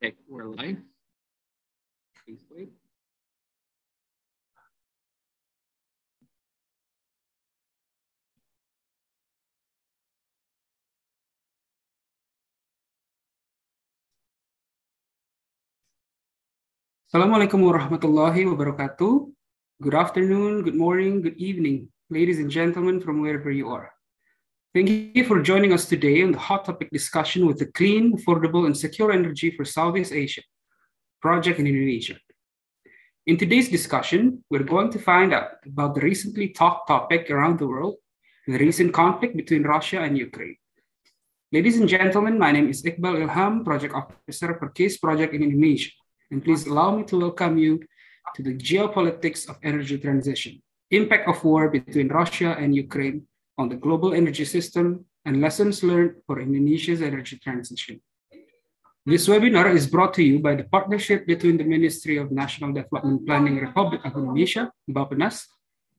Okay, we're live. Please wait. Assalamualaikum warahmatullahi wabarakatuh. Good afternoon, good morning, good evening, ladies and gentlemen from wherever you are. Thank you for joining us today on the hot topic discussion with the clean, affordable, and secure energy for Southeast Asia project in Indonesia. In today's discussion, we're going to find out about the recently talked topic around the world, the recent conflict between Russia and Ukraine. Ladies and gentlemen, my name is Iqbal Ilham, Project Officer for CASE Project in Indonesia. And please allow me to welcome you to the geopolitics of energy transition, impact of war between Russia and Ukraine on the global energy system, and lessons learned for Indonesia's energy transition. This webinar is brought to you by the partnership between the Ministry of National Development Planning Republic of Indonesia, Bappenas,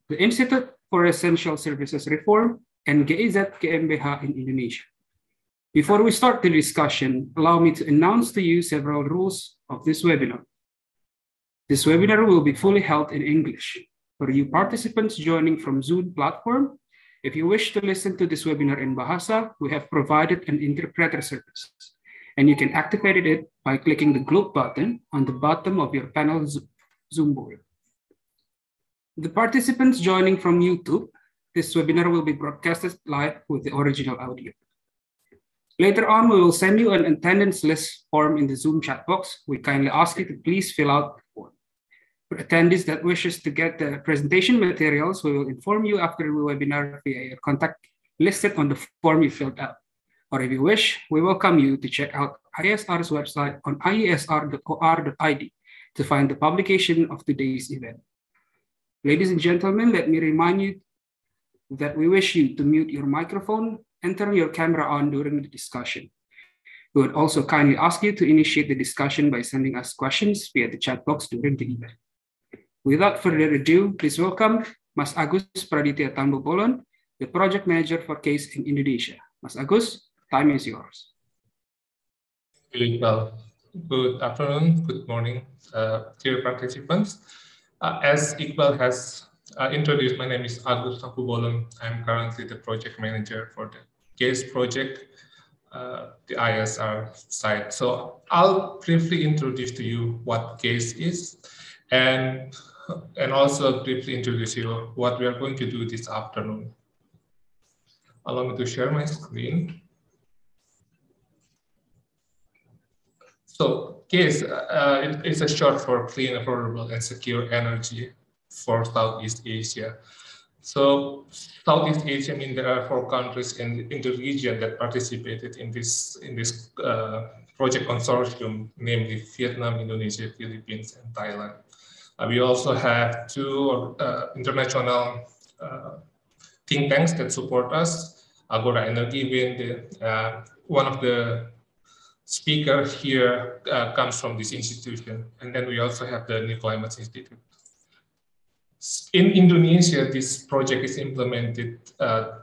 the Institute for Essential Services Reform, and GIZ GmbH in Indonesia. Before we start the discussion, allow me to announce to you several rules of this webinar. This webinar will be fully held in English. For you participants joining from Zoom platform, if you wish to listen to this webinar in Bahasa, we have provided an interpreter service, and you can activate it by clicking the globe button on the bottom of your panel Zoom board. The participants joining from YouTube, this webinar will be broadcasted live with the original audio. Later on, we will send you an attendance list form in the Zoom chat box. We kindly ask you to please fill out the form. For attendees that wishes to get the presentation materials, we will inform you after the webinar via your contact listed on the form you filled out. Or if you wish, we welcome you to check out ISR's website on iesr.or.id to find the publication of today's event. Ladies and gentlemen, let me remind you that we wish you to mute your microphone and turn your camera on during the discussion. We would also kindly ask you to initiate the discussion by sending us questions via the chat box during the event. Without further ado, please welcome Mas Agus Praditya Tambobolon, the Project Manager for CASE in Indonesia. Mas Agus, time is yours. Well, good afternoon, good morning, dear participants. As Iqbal has introduced, my name is Agus Tambobolon. I'm currently the Project Manager for the CASE project, the ISR side. So I'll briefly introduce to you what CASE is, and also briefly introduce you what we are going to do this afternoon. Allow me to share my screen. So CASE is a short for Clean, Affordable, and Secure Energy for Southeast Asia. So Southeast Asia means there are 4 countries in the region that participated in this project consortium, namely Vietnam, Indonesia, Philippines, and Thailand. We also have 2 international think tanks that support us. Agora Energy Wind, one of the speakers here comes from this institution, and then we also have the New Climate Institute. In Indonesia, this project is implemented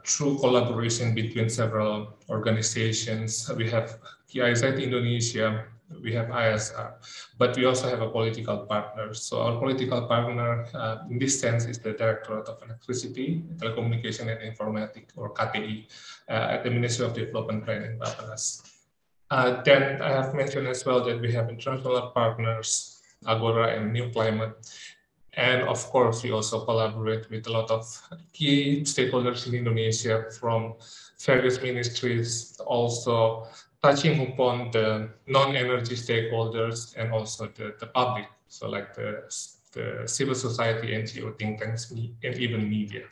through collaboration between several organizations. We have GIZ Indonesia, we have ISR, but we also have a political partner. So our political partner in this sense is the Directorate of Electricity, Telecommunication and Informatics, or KTI, at the Ministry of Development Planning, Bappenas. Then I have mentioned as well that we have international partners, Agora and New Climate. And of course, we also collaborate with a lot of key stakeholders in Indonesia from various ministries, also touching upon the non-energy stakeholders and also the public, so like the civil society, NGO, think tanks, and even media.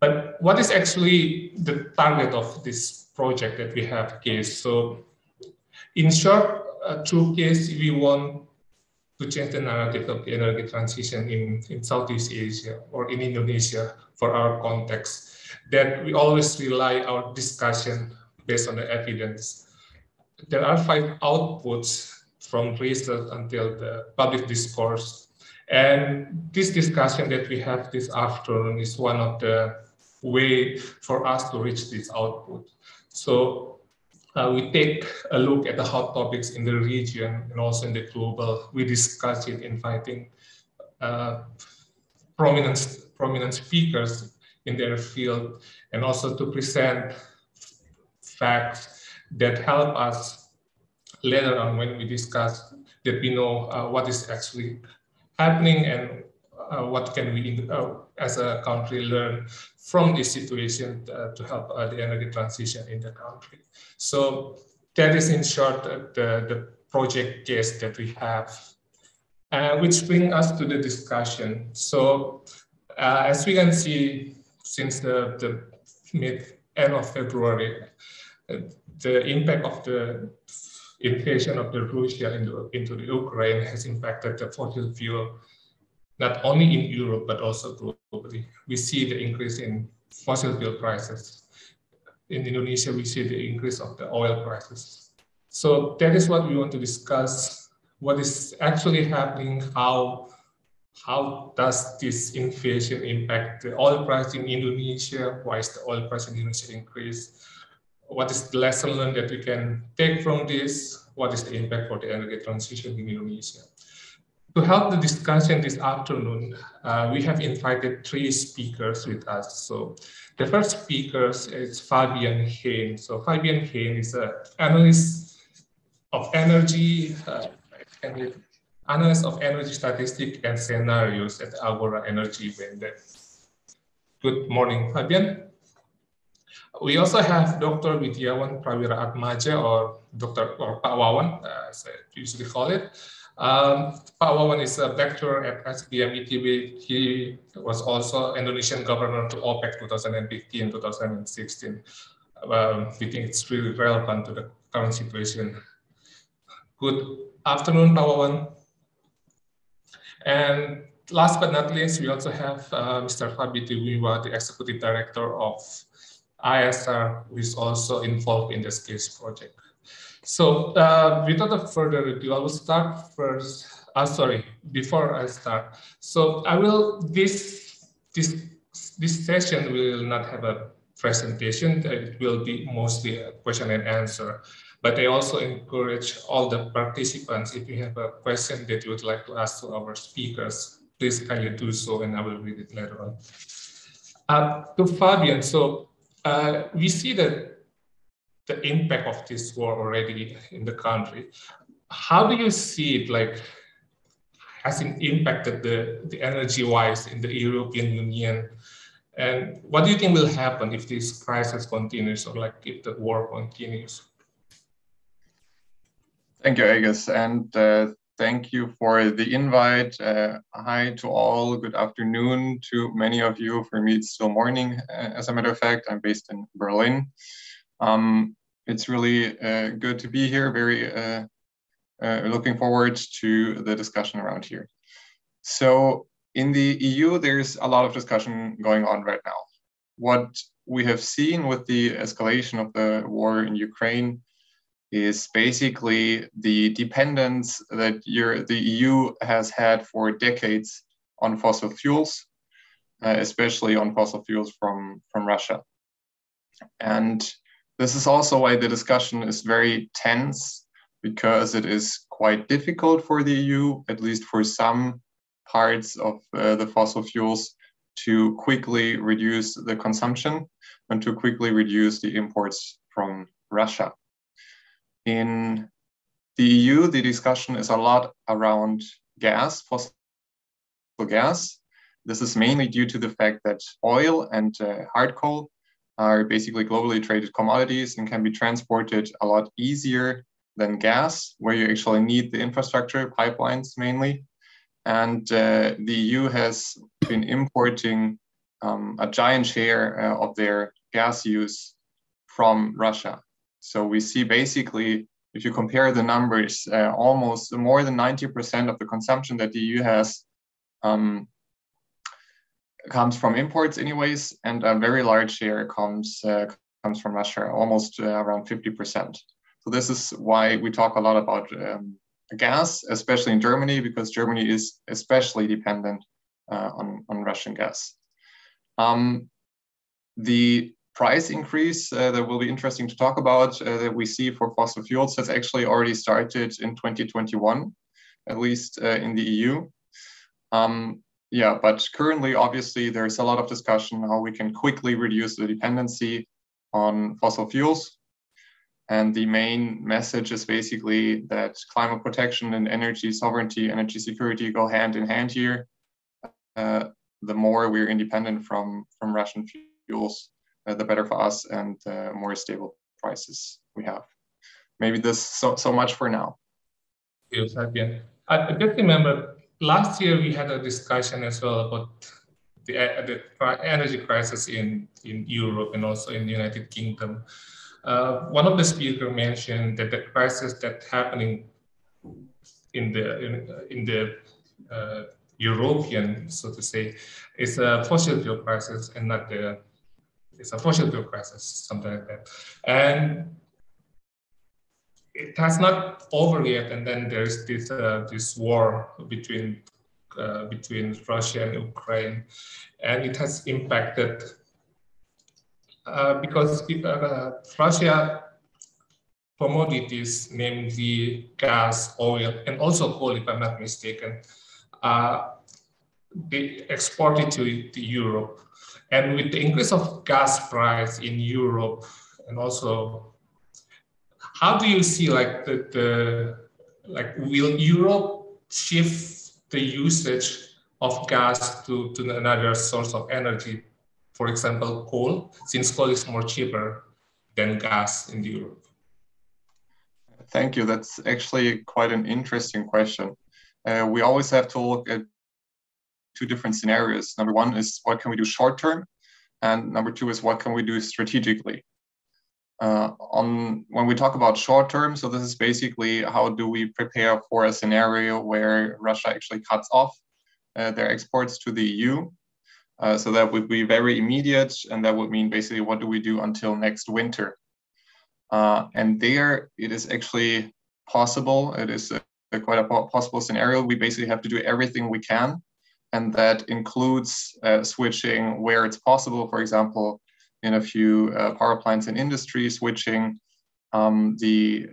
But what is actually the target of this project that we have, CASE? So in short, through CASE, we want to change the narrative of the energy transition in Southeast Asia or in Indonesia for our context, that we always rely our discussion based on the evidence. There are 5 outputs from research until the public discourse. And this discussion that we have this afternoon is one of the way for us to reach this output. So we take a look at the hot topics in the region and also in the global. We discuss it, inviting prominent speakers in their field, and also to present facts that help us later on when we discuss, that we know what is actually happening and what can we as a country learn from this situation to help the energy transition in the country. So that is in short the project case that we have, which brings us to the discussion. So as we can see, since the end of February, the impact of the invasion of the Russia into the Ukraine has impacted the fossil fuel, not only in Europe, but also globally. We see the increase in fossil fuel prices. In Indonesia, we see the increase of the oil prices. So that is what we want to discuss. What is actually happening? How does this inflation impact the oil price in Indonesia? Why is the oil price in Indonesia increased? What is the lesson learned that we can take from this? What is the impact for the energy transition in Indonesia? To help the discussion this afternoon, we have invited 3 speakers with us. So the first speaker is Fabian Hein. So Fabian Hein is an analyst of energy, analyst of energy statistics and scenarios at Agora Energy Vendor. Good morning, Fabian. We also have Dr. Widyawan Prawira Atmaja, or Pak Wawan, as I usually call it. Pak Wawan is a lecturer at SBM ITB. He was also Indonesian governor to OPEC 2015-2016. We think it's really relevant to the current situation. Good afternoon, Pak Wawan. And last but not least, we also have Mr. Fabi Tiwiwa, the Executive Director of ISR, who is also involved in the SCAPE project. So without further ado, I will start first. Before I start. So I will, this session will not have a presentation. It will be mostly a question and answer. But I also encourage all the participants, if you have a question that you would like to ask to our speakers, please kindly do so, and I will read it later on. To Fabian, so we see that the impact of this war already in the country. How do you see it, like, has it impacted the energy-wise in the European Union? And what do you think will happen if this crisis continues, or like if the war continues? Thank you, Agus, and thank you for the invite. Hi to all, good afternoon to many of you. For me, it's still morning. As a matter of fact, I'm based in Berlin. It's really good to be here, very looking forward to the discussion around here. So in the EU, there's a lot of discussion going on right now. What we have seen with the escalation of the war in Ukraine is basically the dependence that the EU has had for decades on fossil fuels, especially on fossil fuels from Russia. And this is also why the discussion is very tense, because it is quite difficult for the EU, at least for some parts of the fossil fuels, to quickly reduce the consumption and to quickly reduce the imports from Russia. In the EU, the discussion is a lot around gas, fossil gas. This is mainly due to the fact that oil and hard coal are basically globally traded commodities and can be transported a lot easier than gas, where you actually need the infrastructure, pipelines mainly. And the EU has been importing a giant share of their gas use from Russia. So we see basically, if you compare the numbers, almost more than 90% of the consumption that the EU has comes from imports anyways, and a very large share comes from Russia, almost around 50%. So this is why we talk a lot about gas, especially in Germany, because Germany is especially dependent on Russian gas. The price increase that will be interesting to talk about that we see for fossil fuels has actually already started in 2021, at least in the EU. Yeah, but currently, obviously, there's a lot of discussion how we can quickly reduce the dependency on fossil fuels. And the main message is basically that climate protection and energy sovereignty, energy security go hand in hand here. The more we're independent from Russian fuels, the better for us, and more stable prices we have. Maybe this so much for now. Yes, Fabian. I just remember last year we had a discussion as well about the energy crisis in Europe and also in the United Kingdom. One of the speakers mentioned that the crisis that's happening in the European, so to say, is a fossil fuel crisis and not it's a fossil fuel crisis, something like that. And it has not over yet, and then there's this war between Russia and Ukraine, and it has impacted because Russia commodities, namely gas, oil, and also coal, if I'm not mistaken, they exported to Europe. And with the increase of gas price in Europe, and also, how do you see like will Europe shift the usage of gas to another source of energy, for example, coal, since coal is more cheaper than gas in Europe? Thank you. That's actually quite an interesting question. We always have to look at two different scenarios. Number one is what can we do short term? And number two is what can we do strategically? When we talk about short term, so this is basically how do we prepare for a scenario where Russia actually cuts off their exports to the EU. So that would be very immediate, and that would mean basically what do we do until next winter? And there it is actually possible. It is quite a possible scenario. We basically have to do everything we can, and that includes switching where it's possible. For example, in a few power plants and industry, switching the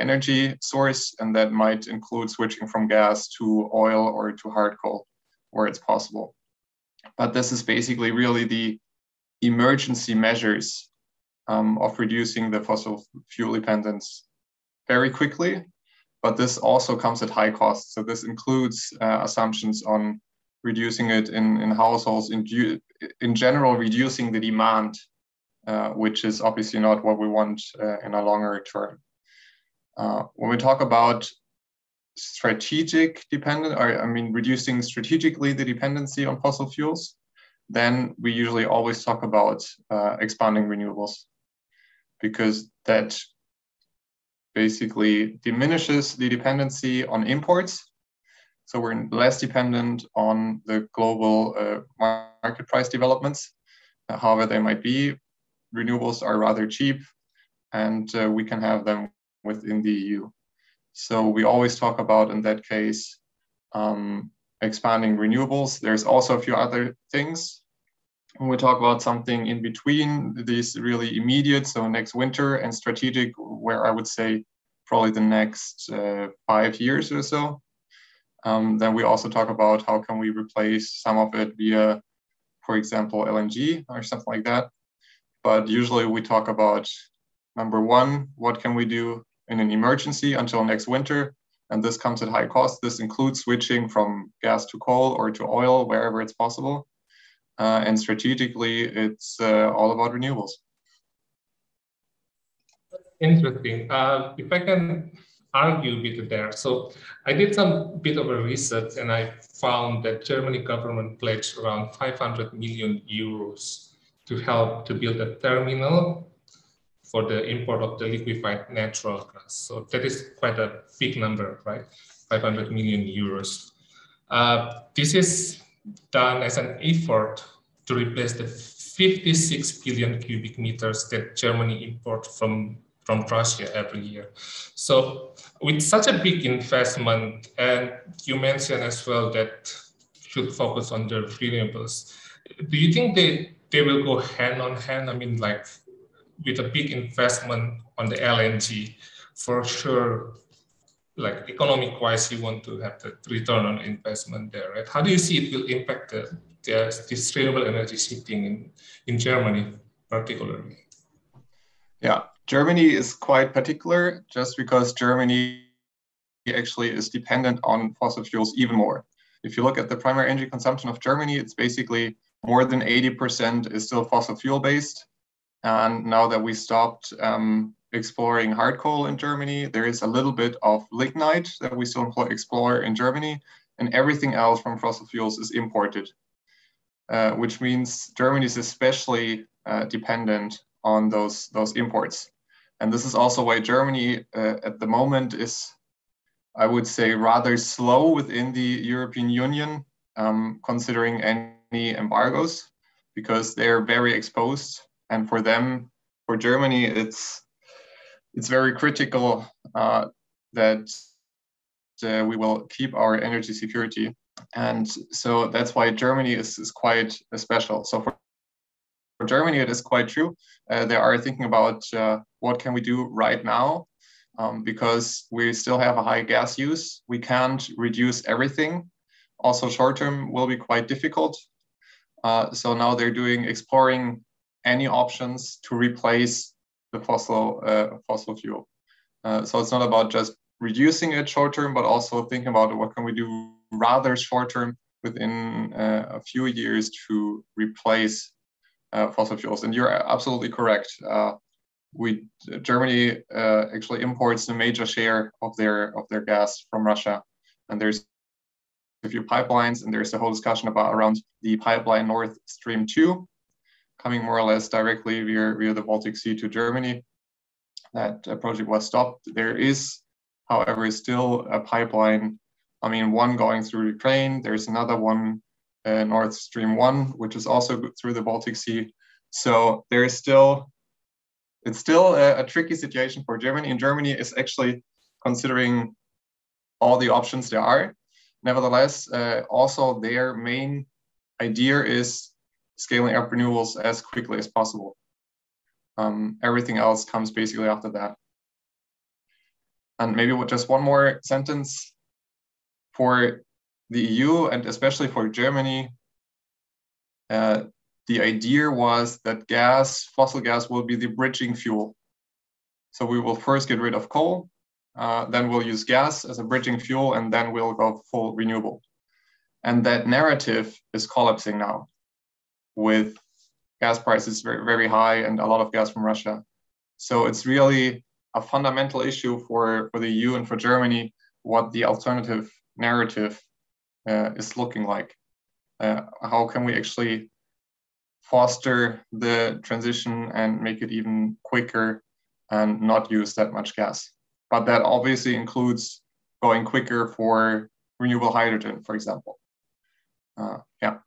energy source, and that might include switching from gas to oil or to hard coal where it's possible. But this is basically really the emergency measures of reducing the fossil fuel dependence very quickly, but this also comes at high cost. So this includes assumptions on reducing it in households, in general, reducing the demand, which is obviously not what we want in a longer term. When we talk about strategic dependence, reducing strategically the dependency on fossil fuels, then we usually always talk about expanding renewables, because that basically diminishes the dependency on imports. So we're less dependent on the global market price developments, however they might be. Renewables are rather cheap, and we can have them within the EU. So we always talk about, in that case, expanding renewables. There's also a few other things. When we talk about something in between these really immediate, so next winter, and strategic, where I would say probably the next 5 years or so, then we also talk about how can we replace some of it via, for example, LNG or something like that. But usually we talk about, number one, what can we do in an emergency until next winter? And this comes at high cost. This includes switching from gas to coal or to oil wherever it's possible. And strategically, it's all about renewables. Interesting. If I can argue a bit there. So I did some bit of a research, and I found that Germany government pledged around 500 million euros to help to build a terminal for the import of the liquefied natural gas. So that is quite a big number, right? 500 million euros. This is done as an effort to replace the 56 billion cubic meters that Germany imports from Russia every year. So with such a big investment, and you mentioned as well that should focus on the renewables, do you think they will go hand on hand. I mean, like with a big investment on the LNG, for sure, like economic-wise, you want to have the return on investment there, right? How do you see it will impact this renewable energy shifting in Germany, particularly? Yeah, Germany is quite particular just because Germany actually is dependent on fossil fuels even more. If you look at the primary energy consumption of Germany, it's basically more than 80% is still fossil fuel based. And now that we stopped exploring hard coal in Germany, there is a little bit of lignite that we still explore in Germany, and everything else from fossil fuels is imported, which means Germany is especially dependent on those imports. And this is also why Germany at the moment is, I would say, rather slow within the European Union, considering any embargoes, because they're very exposed. And for them, for Germany, it's very critical that we will keep our energy security. And so that's why Germany is quite special. So for Germany, it is quite true. They are thinking about what can we do right now, because we still have a high gas use. We can't reduce everything. Also, short term will be quite difficult. So now they're exploring any options to replace the fossil fuel. So it's not about just reducing it short term, but also thinking about what can we do rather short term within a few years to replace fossil fuels. And you're absolutely correct. Germany actually imports a major share of their gas from Russia, and there's a few pipelines, and there's a whole discussion around the pipeline Nord Stream 2, coming more or less directly via the Baltic Sea to Germany. That project was stopped. There is, however, still a pipeline. I mean, one going through Ukraine. There's another one, Nord Stream 1, which is also through the Baltic Sea. So it's still a tricky situation for Germany. And Germany is actually considering all the options there are. Nevertheless, also their main idea is scaling up renewables as quickly as possible. Everything else comes basically after that. And maybe with just one more sentence, for the EU and especially for Germany, the idea was that fossil gas will be the bridging fuel. So we will first get rid of coal, then we'll use gas as a bridging fuel, and then we'll go full renewable. And that narrative is collapsing now with gas prices very, very high and a lot of gas from Russia. So it's really a fundamental issue for the EU and for Germany, what the alternative narrative is looking like. How can we actually foster the transition and make it even quicker and not use that much gas? But that obviously includes going quicker for renewable hydrogen, for example. Yeah.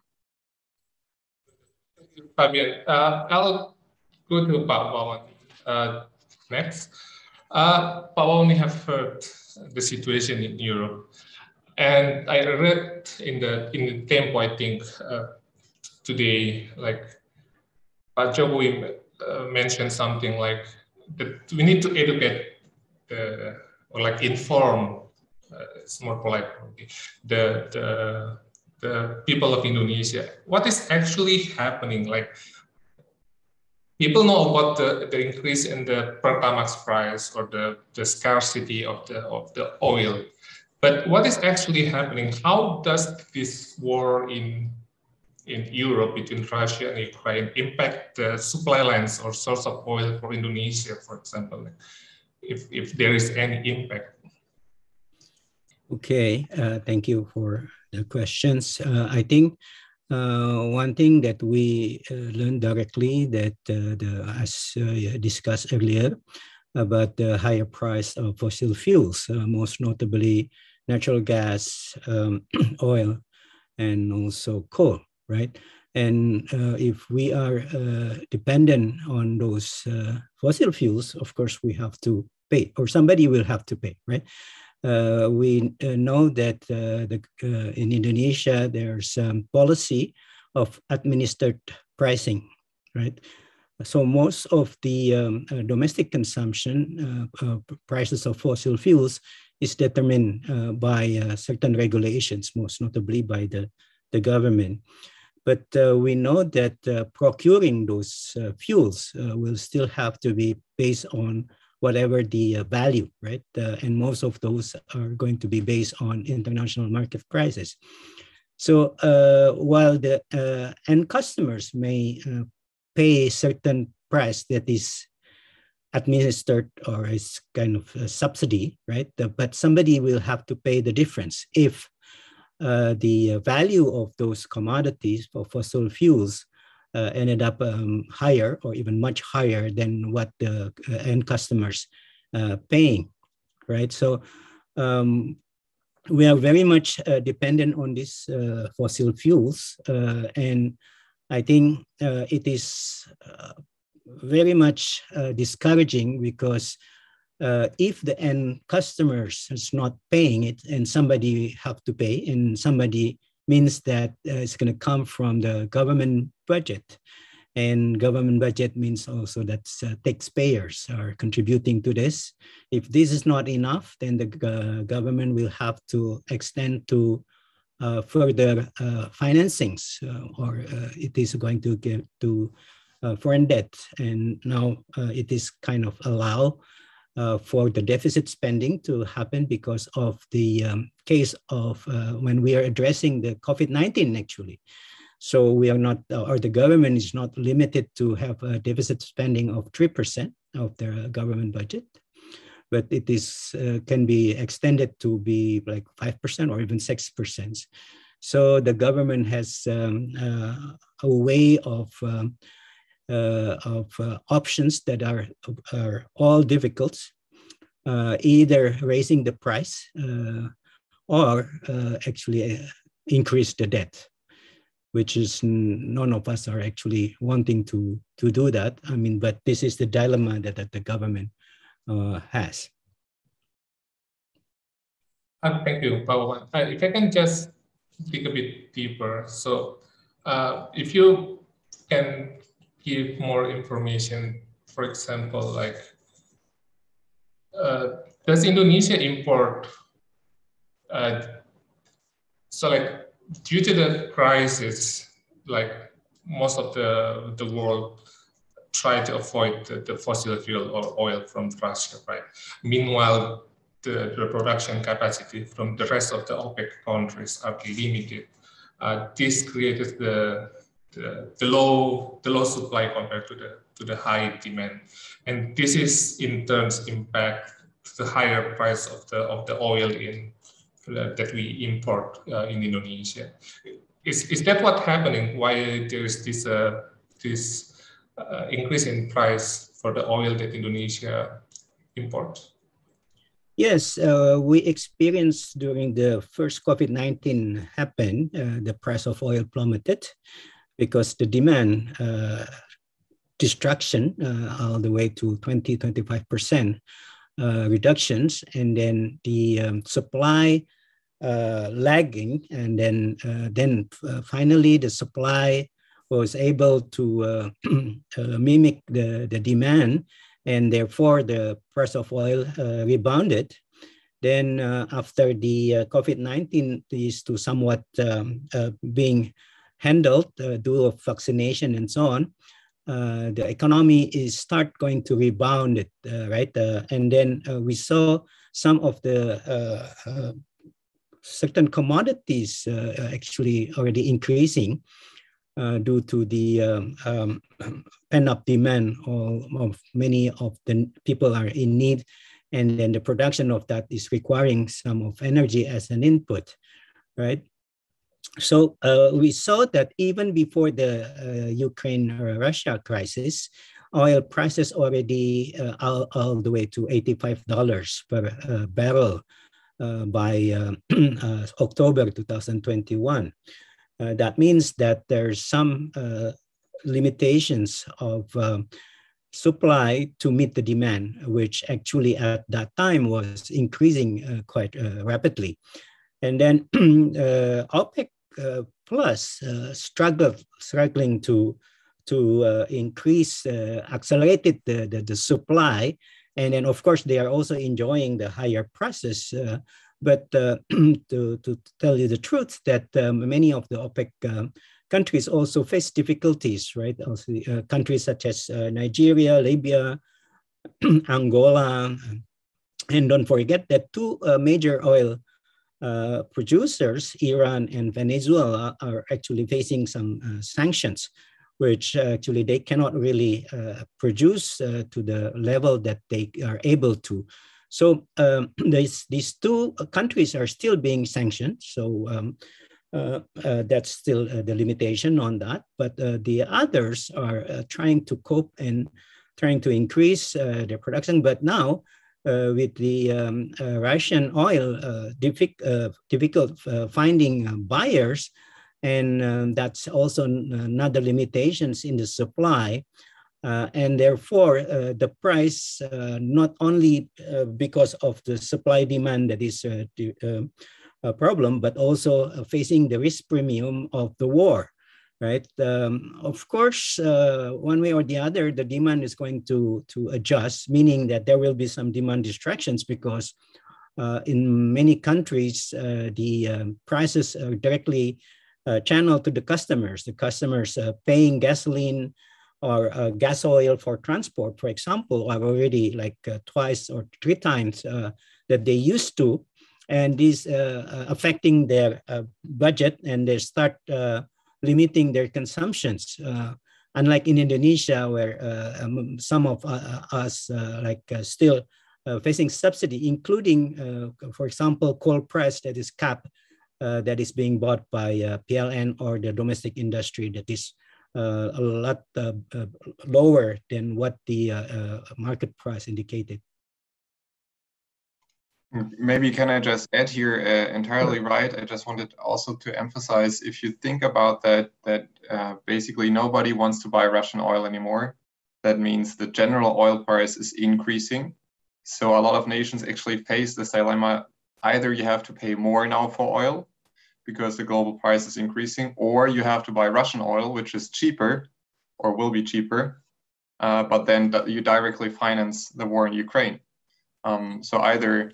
Fabian, I'll go to Pak Wawan next. Pak Wawan, we have heard the situation in Europe, and I read in the Tempo, I think, today, like Pak Jokowi mentioned something like that we need to educate or like inform. It's more polite, the people of Indonesia. What is actually happening? Like, people know about the increase in the Pertamax price or the scarcity of the oil, but what is actually happening? How does this war in Europe between Russia and Ukraine impact the supply lines or source of oil for Indonesia, for example, if there is any impact? Okay, thank you for the questions. I think one thing that we learned directly that as discussed earlier about the higher price of fossil fuels, most notably natural gas, oil, and also coal, right? And if we are dependent on those fossil fuels, of course, we have to pay, or somebody will have to pay, right? We know that in Indonesia, there's some policy of administered pricing right? So most of the domestic consumption prices of fossil fuels is determined by certain regulations, most notably by the government. But we know that procuring those fuels will still have to be based on whatever the value, right? And most of those are going to be based on international market prices. So while the end customers may pay a certain price that is administered or is kind of a subsidy, right? But somebody will have to pay the difference if the value of those commodities for fossil fuels ended up higher or even much higher than what the end customers paying, right? So we are very much dependent on these fossil fuels, and I think it is very much discouraging because if the end customers is not paying it and somebody have to pay, and somebody means that it's going to come from the government budget, and government budget means also that taxpayers are contributing to this. If this is not enough, then the government will have to extend to further financings, or it is going to get to foreign debt. And now it is kind of allow for the deficit spending to happen because of the case of when we are addressing the COVID-19 actually. So we are not, or the government is not limited to have a deficit spending of 3% of their government budget, but it is can be extended to be like 5% or even 6%. So the government has a way of options that are all difficult, either raising the price or actually increase the debt, which is none of us are actually wanting to do that. I mean, but this is the dilemma that the government has. Thank you, Pawan. If I can just dig a bit deeper. So if you can give more information, for example, like does Indonesia import, so like due to the crisis, like most of the world try to avoid the fossil fuel or oil from Russia, right? Meanwhile, the production capacity from the rest of the OPEC countries are limited. This created the low supply compared to the high demand, and this is in turns impact the higher price of the oil that we import in Indonesia. Is that what's happening? Why there is this increase in price for the oil that Indonesia imports? Yes, we experienced during the first COVID-19 happened, the price of oil plummeted because the demand destruction all the way to 20-25% reductions, and then the supply lagging, and then finally the supply was able to mimic the demand, and therefore the price of oil rebounded. Then after the COVID-19 is to somewhat being handled due to vaccination and so on, the economy is start going to rebound, right? And then we saw some of the certain commodities actually already increasing due to the pent-up demand of many of the people are in need, and then the production of that is requiring some of energy as an input, right? So we saw that even before the Ukraine-Russia crisis, oil prices already all the way to $85 per barrel by October 2021. That means that there's some limitations of supply to meet the demand, which actually at that time was increasing quite rapidly. And then OPEC Plus struggling to increase, accelerated the supply. And then, of course, they are also enjoying the higher prices. But to tell you the truth, that many of the OPEC countries also face difficulties, right? Also, countries such as Nigeria, Libya, Angola, and don't forget that two major oil producers, Iran and Venezuela, are actually facing some sanctions, which actually they cannot really produce to the level that they are able to. So these two countries are still being sanctioned. So that's still the limitation on that. But the others are trying to cope and trying to increase their production. But now, with the Russian oil difficult finding buyers, and that's also another limitations in the supply. And therefore, the price, not only because of the supply demand that is a problem, but also facing the risk premium of the war, right? Of course, one way or the other, the demand is going to adjust, meaning that there will be some demand distractions because in many countries, the prices are directly channeled to the customers. The customers paying gasoline or gas oil for transport, for example, are already like twice or three times that they used to. And this affecting their budget, and they start limiting their consumptions. Unlike in Indonesia, where some of us still facing subsidy, including, for example, coal price that is capped, that is being bought by PLN or the domestic industry, that is a lot lower than what the market price indicated. Maybe can I just add here, entirely right. I just wanted also to emphasize, if you think about that basically nobody wants to buy Russian oil anymore. That means the general oil price is increasing. So a lot of nations actually face this dilemma. Either you have to pay more now for oil because the global price is increasing, or you have to buy Russian oil, which is cheaper or will be cheaper, but then you directly finance the war in Ukraine. So either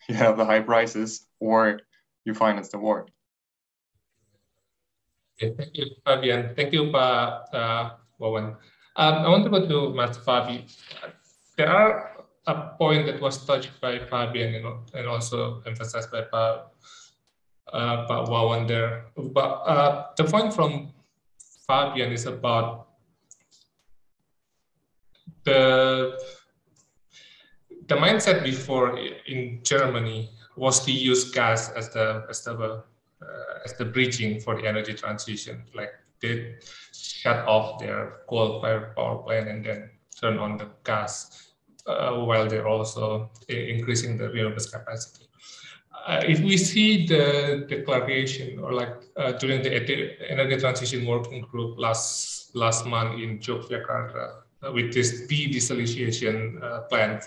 you have the high prices or you finance the war. Okay, thank you, Fabian. Thank you, Pak Wawan. I want to go to Mas Fabi. There are a point that was touched by Fabian and also emphasized by Pak Wawan there. But the point from Fabian is about the mindset before in Germany was to use gas as the bridging for the energy transition. Like they shut off their coal-fired power plant and then turn on the gas while they're also increasing the renewables capacity. If we see the declaration or during the energy transition working group last month in Yogyakarta with this de-desalination plan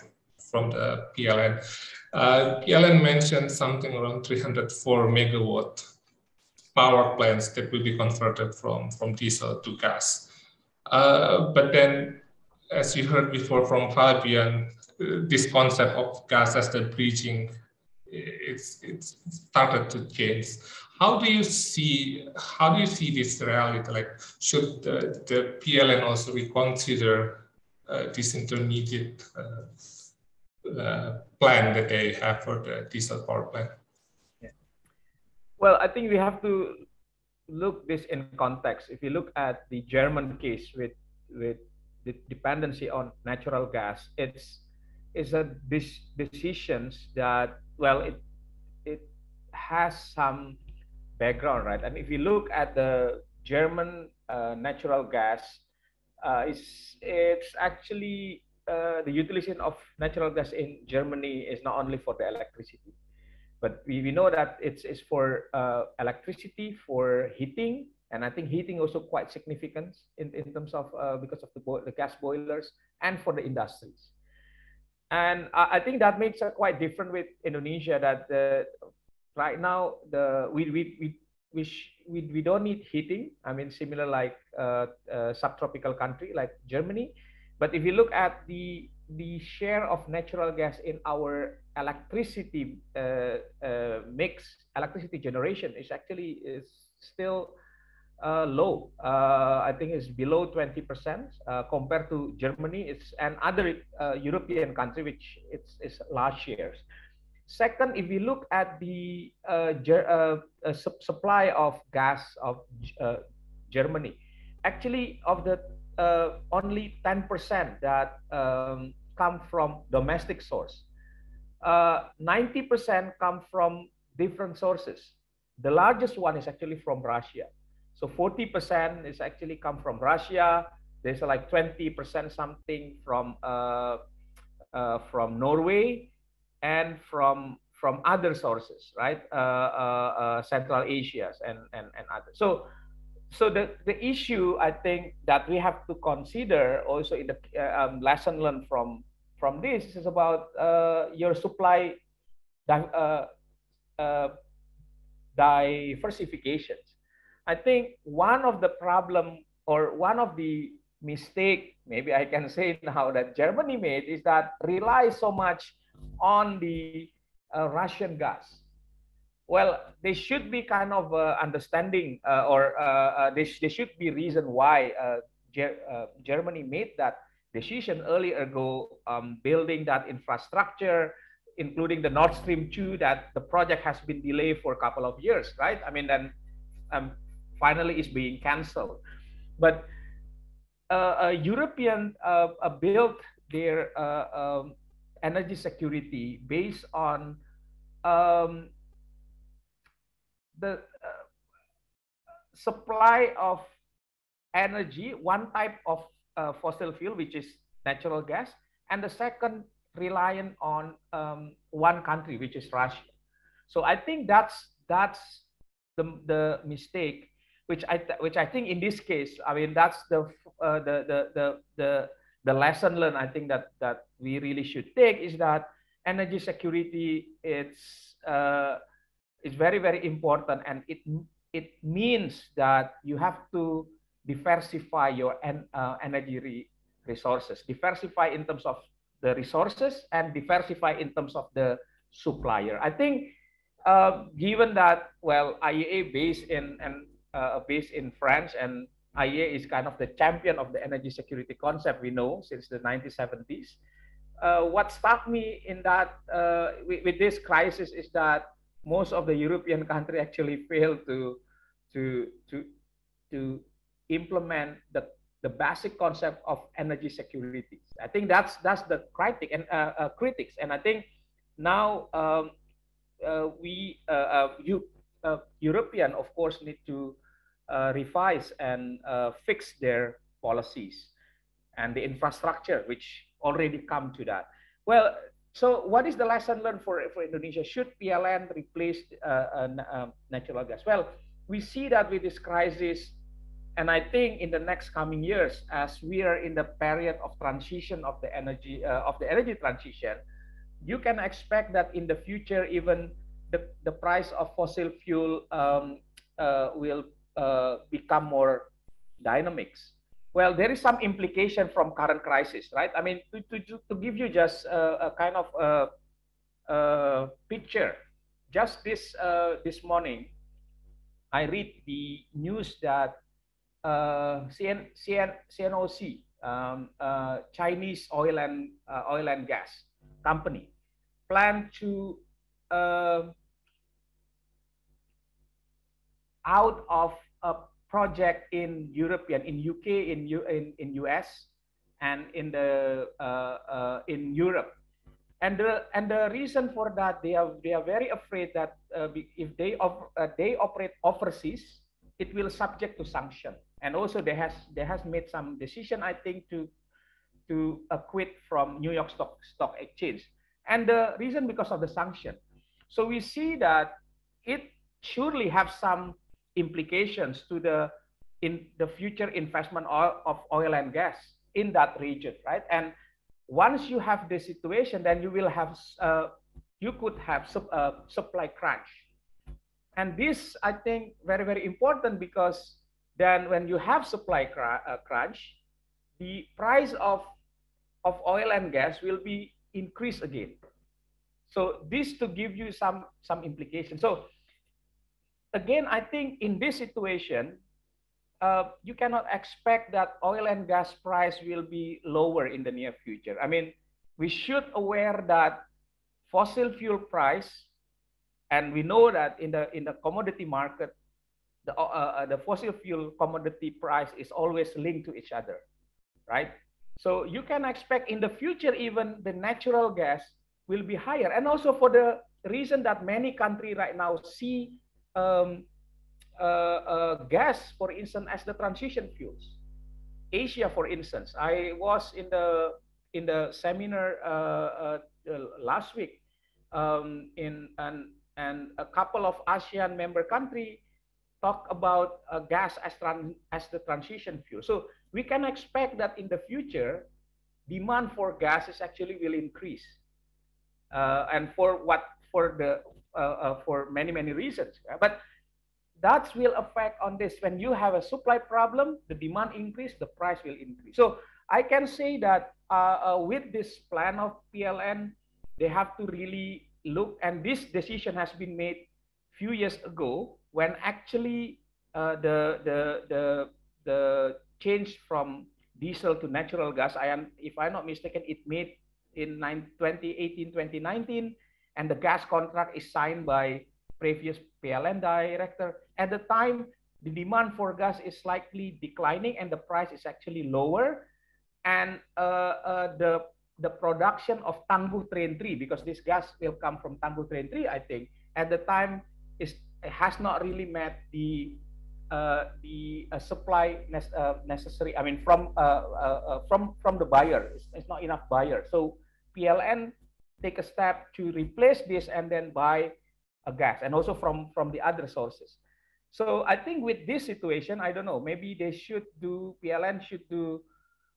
from the PLN. PLN mentioned something around 304 megawatt power plants that will be converted from diesel to gas. But then, as you heard before from Fabian, this concept of gas as the bridging, it's started to change. How do you see this reality? Like, should the PLN also reconsider this intermediate plan that they have for the diesel power plant? Yeah. Well, I think we have to look this in context. If you look at the German case with the dependency on natural gas, it's a decisions that, well, it has some background, right? And if you look at the German natural gas, it's actually the utilization of natural gas in Germany is not only for the electricity, but we know that it's for electricity, for heating, and I think heating also quite significant in terms of because of the gas boilers, and for the industries. And I think that makes it quite different with Indonesia, that right now we we don't need heating. I mean, similar like subtropical country like Germany. But if you look at the share of natural gas in our electricity mix, electricity generation is still low. I think it's below 20% compared to Germany. It's and other European country which it's large shares. Second, if we look at the supply of gas of Germany, actually of the only 10% that come from domestic source. 90% come from different sources. The largest one is actually from Russia. So 40% is actually come from Russia. There's like 20% something from Norway and from other sources, right? Central Asia and others. So the issue I think that we have to consider also in the lesson learned from this is about your supply uh, uh, diversifications. I think one of the problem or one of the mistake maybe I can say now that Germany made is that rely so much on the Russian gas. Well, there should be kind of understanding or there should be reason why Germany made that decision earlier ago, building that infrastructure, including the Nord Stream 2, that the project has been delayed for a couple of years, right? I mean, then um, finally is being canceled. But European built their energy security based on um, the supply of energy, one type of fossil fuel, which is natural gas, and the second reliant on one country, which is Russia. So I think that's the mistake, which I think in this case, I mean that's the lesson learned. I think that we really should take is that energy security is very very important, and it means that you have to diversify your energy resources, diversify in terms of the resources and diversify in terms of the supplier. I think given that, well, IEA based in France, and IEA is kind of the champion of the energy security concept we know since the 1970s. What struck me in that with this crisis is that most of the European country actually failed to to implement the basic concept of energy security. I think that's the critics, and I think now European, of course, need to revise and fix their policies and the infrastructure, which already come to that. Well, so what is the lesson learned for Indonesia? Should PLN replace natural gas? Well, we see that with this crisis, and I think in the next coming years, as we are in the period of transition of the energy transition, you can expect that in the future, even the price of fossil fuel will become more dynamics. Well, there is some implication from current crisis, right? I mean, to give you just a kind of picture, just this morning, I read the news that CNOC, Chinese oil and gas company, plan to out of a project in European, in UK, in US, and in Europe. And the reason for that, they are very afraid that if they operate overseas, it will subject to sanction. And also they has made some decision, I think, to quit from New York Stock Exchange. And the reason because of the sanction. So we see that it surely have some implications to the future investment of oil and gas in that region, right? And once you have this situation, then you will have you could have supply crunch. And this, I think, very, very important, because then when you have supply crunch, the price of oil and gas will be increased again. So this to give you some implications. So again, I think in this situation, you cannot expect that oil and gas price will be lower in the near future. I mean, we should aware that fossil fuel price, and we know that in the commodity market, the fossil fuel commodity price is always linked to each other, right? So you can expect in the future even the natural gas will be higher, and also for the reason that many countries right now see gas, for instance, as the transition fuels. Asia, for instance, I was in the seminar last week, and a couple of ASEAN member countries talk about gas as the transition fuel. So we can expect that in the future, demand for gas is actually will increase, and for many reasons. But that will affect on this. When you have a supply problem, the demand increase, the price will increase. So I can say that with this plan of PLN, they have to really look, and this decision has been made few years ago, when actually the change from diesel to natural gas, if I'm not mistaken, it made in 2018, 2019, and the gas contract is signed by previous PLN director. At the time, the demand for gas is slightly declining and the price is actually lower. And the production of Tangguh Train 3, because this gas will come from Tangguh Train 3, I think, at the time has not really met the supply necessary. I mean, from the buyer, it's not enough buyer. So PLN take a step to replace this and then buy a gas, and also from the other sources. So I think with this situation, I don't know, maybe PLN should do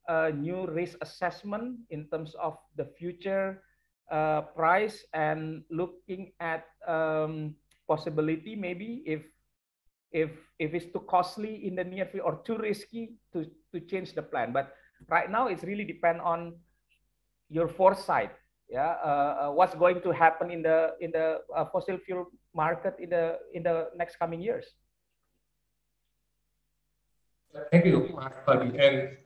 a new risk assessment in terms of the future price, and looking at possibility, maybe if it's too costly in the near future or too risky to change the plan. But right now it's really depend on your foresight. What's going to happen in the fossil fuel market in the next coming years? Thank you, Fadi. And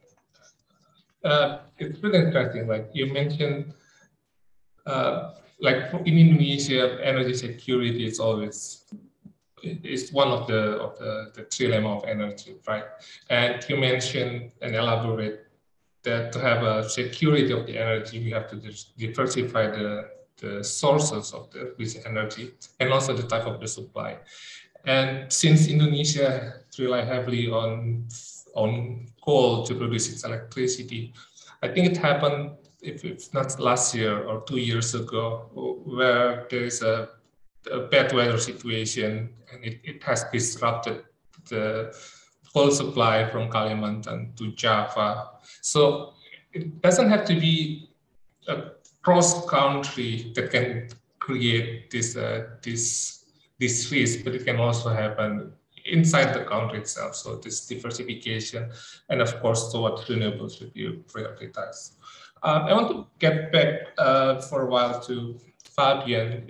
it's really interesting. Like you mentioned, like in Indonesia, energy security is always one of the trilemma of energy, right? And you mentioned and elaborate that to have a security of the energy, we have to diversify the sources of this energy and also the type of the supply. And since Indonesia rely heavily on coal to produce its electricity, I think it happened, if it's not last year or 2 years ago, where there is a bad weather situation, and it has disrupted the coal supply from Kalimantan to Java. So it doesn't have to be a cross country that can create this risk, but it can also happen inside the country itself. So this diversification, and of course, so what renewables should you prioritize. I want to get back for a while to Fabian.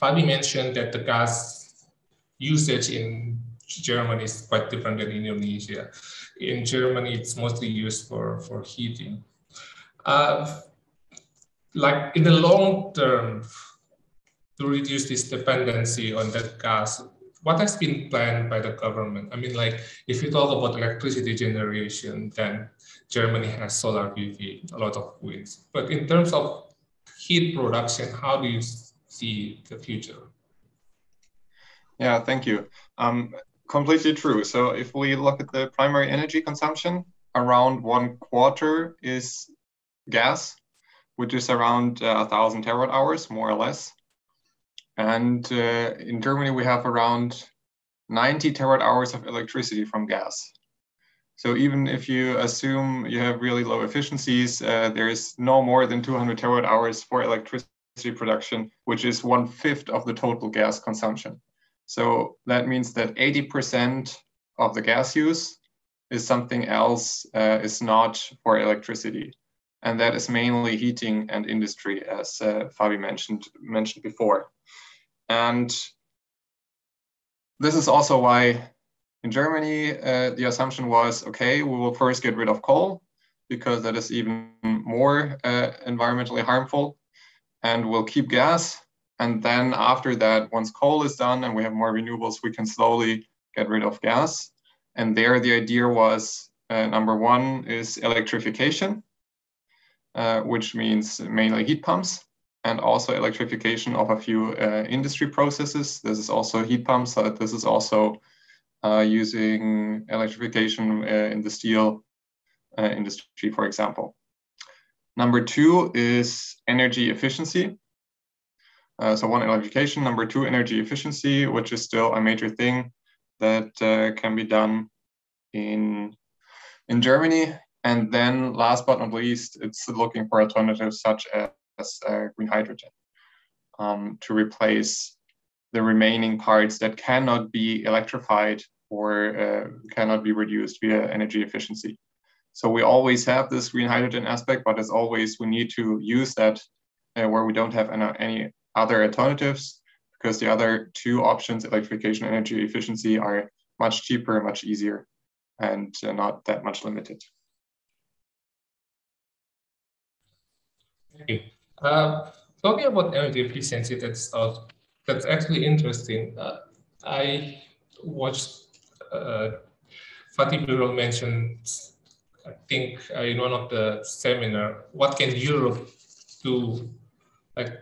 Fabi mentioned that the gas usage in Germany is quite different than in Indonesia. In Germany, it's mostly used for heating. Like in the long term, to reduce this dependency on that gas, what has been planned by the government? I mean, like if you talk about electricity generation, then Germany has solar PV, a lot of winds. But in terms of heat production, how do you see the future? Yeah, thank you. Completely true. So if we look at the primary energy consumption, around 1/4 is gas, which is around 1,000 terawatt hours, more or less. And in Germany, we have around 90 terawatt hours of electricity from gas. So even if you assume you have really low efficiencies, there is no more than 200 terawatt hours for electricity electricity production, which is 1/5 of the total gas consumption. So that means that 80% of the gas use is something else, is not for electricity. And that is mainly heating and industry, as Fabi mentioned before. And this is also why in Germany, the assumption was, okay, we will first get rid of coal because that is even more environmentally harmful, and we'll keep gas. And then after that, once coal is done and we have more renewables, we can slowly get rid of gas. And there the idea was, number one is electrification, which means mainly heat pumps, and also electrification of a few industry processes. This is also heat pumps. This is also using electrification in the steel industry, for example. Number two is energy efficiency. So one, electrification. Number two, energy efficiency, which is still a major thing that can be done in Germany. And then last but not least, it's looking for alternatives such as green hydrogen to replace the remaining parts that cannot be electrified or cannot be reduced via energy efficiency. So we always have this green hydrogen aspect, but as always, we need to use that where we don't have any other alternatives, because the other two options, electrification and energy efficiency, are much cheaper, much easier, and not that much limited. Thank you. Talking about energy efficiency, that's actually interesting. I watched Fatih Birol mention, I think in one of the seminar, what can Europe do, like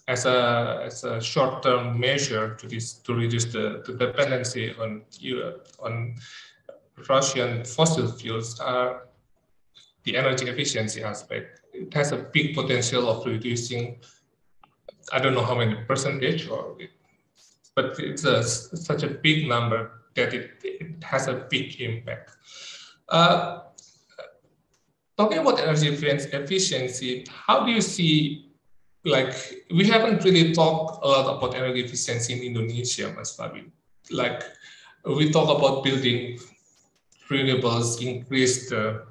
as a short-term measure to reduce the dependency on Europe, on Russian fossil fuels? The energy efficiency aspect. It has a big potential of reducing, I don't know how many percentage, but it's such a big number that it has a big impact. Talking about energy efficiency, how do you see, like, we haven't really talked a lot about energy efficiency in Indonesia, Mas Fabi. Like, we talk about building renewables, increase the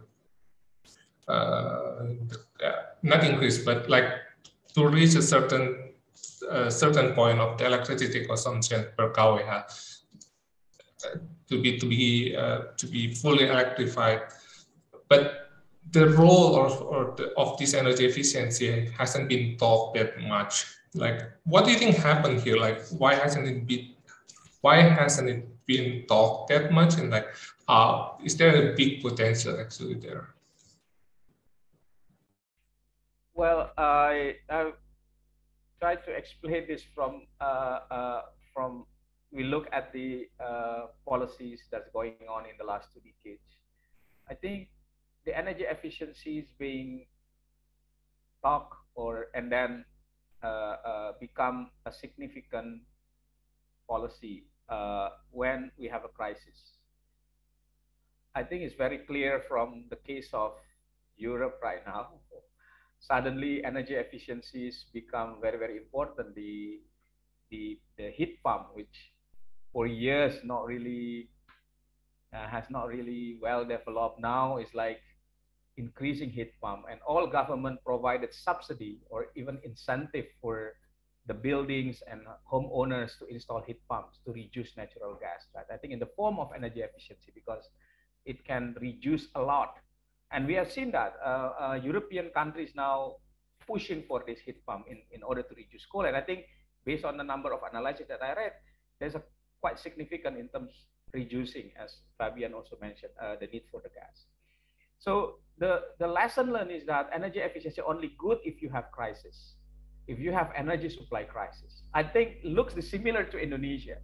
not increase, but like to reach a certain point of the electricity consumption per kWh to be fully electrified. But the role of this energy efficiency hasn't been talked that much. Like, what do you think happened here? Like, why hasn't it been talked that much? And like, is there a big potential actually there? Well, I try to explain this from we look at the policies that's going on in the last 2 decades. I think the energy efficiency is being talked and then become a significant policy when we have a crisis. I think it's very clear from the case of Europe right now. Suddenly, energy efficiencies become very, very important. The heat pump, which for years not really has not really well developed, now is like increasing heat pump, and all government provided subsidy or even incentive for the buildings and homeowners to install heat pumps to reduce natural gas. Right? I think in the form of energy efficiency, because it can reduce a lot. And we have seen that European countries now pushing for this heat pump in order to reduce coal. And I think based on the number of analysis that I read, there's a quite significant in terms reducing, as Fabian also mentioned, the need for the gas. So the lesson learned is that energy efficiency only good if you have crisis, if you have energy supply crisis. I think looks similar to Indonesia.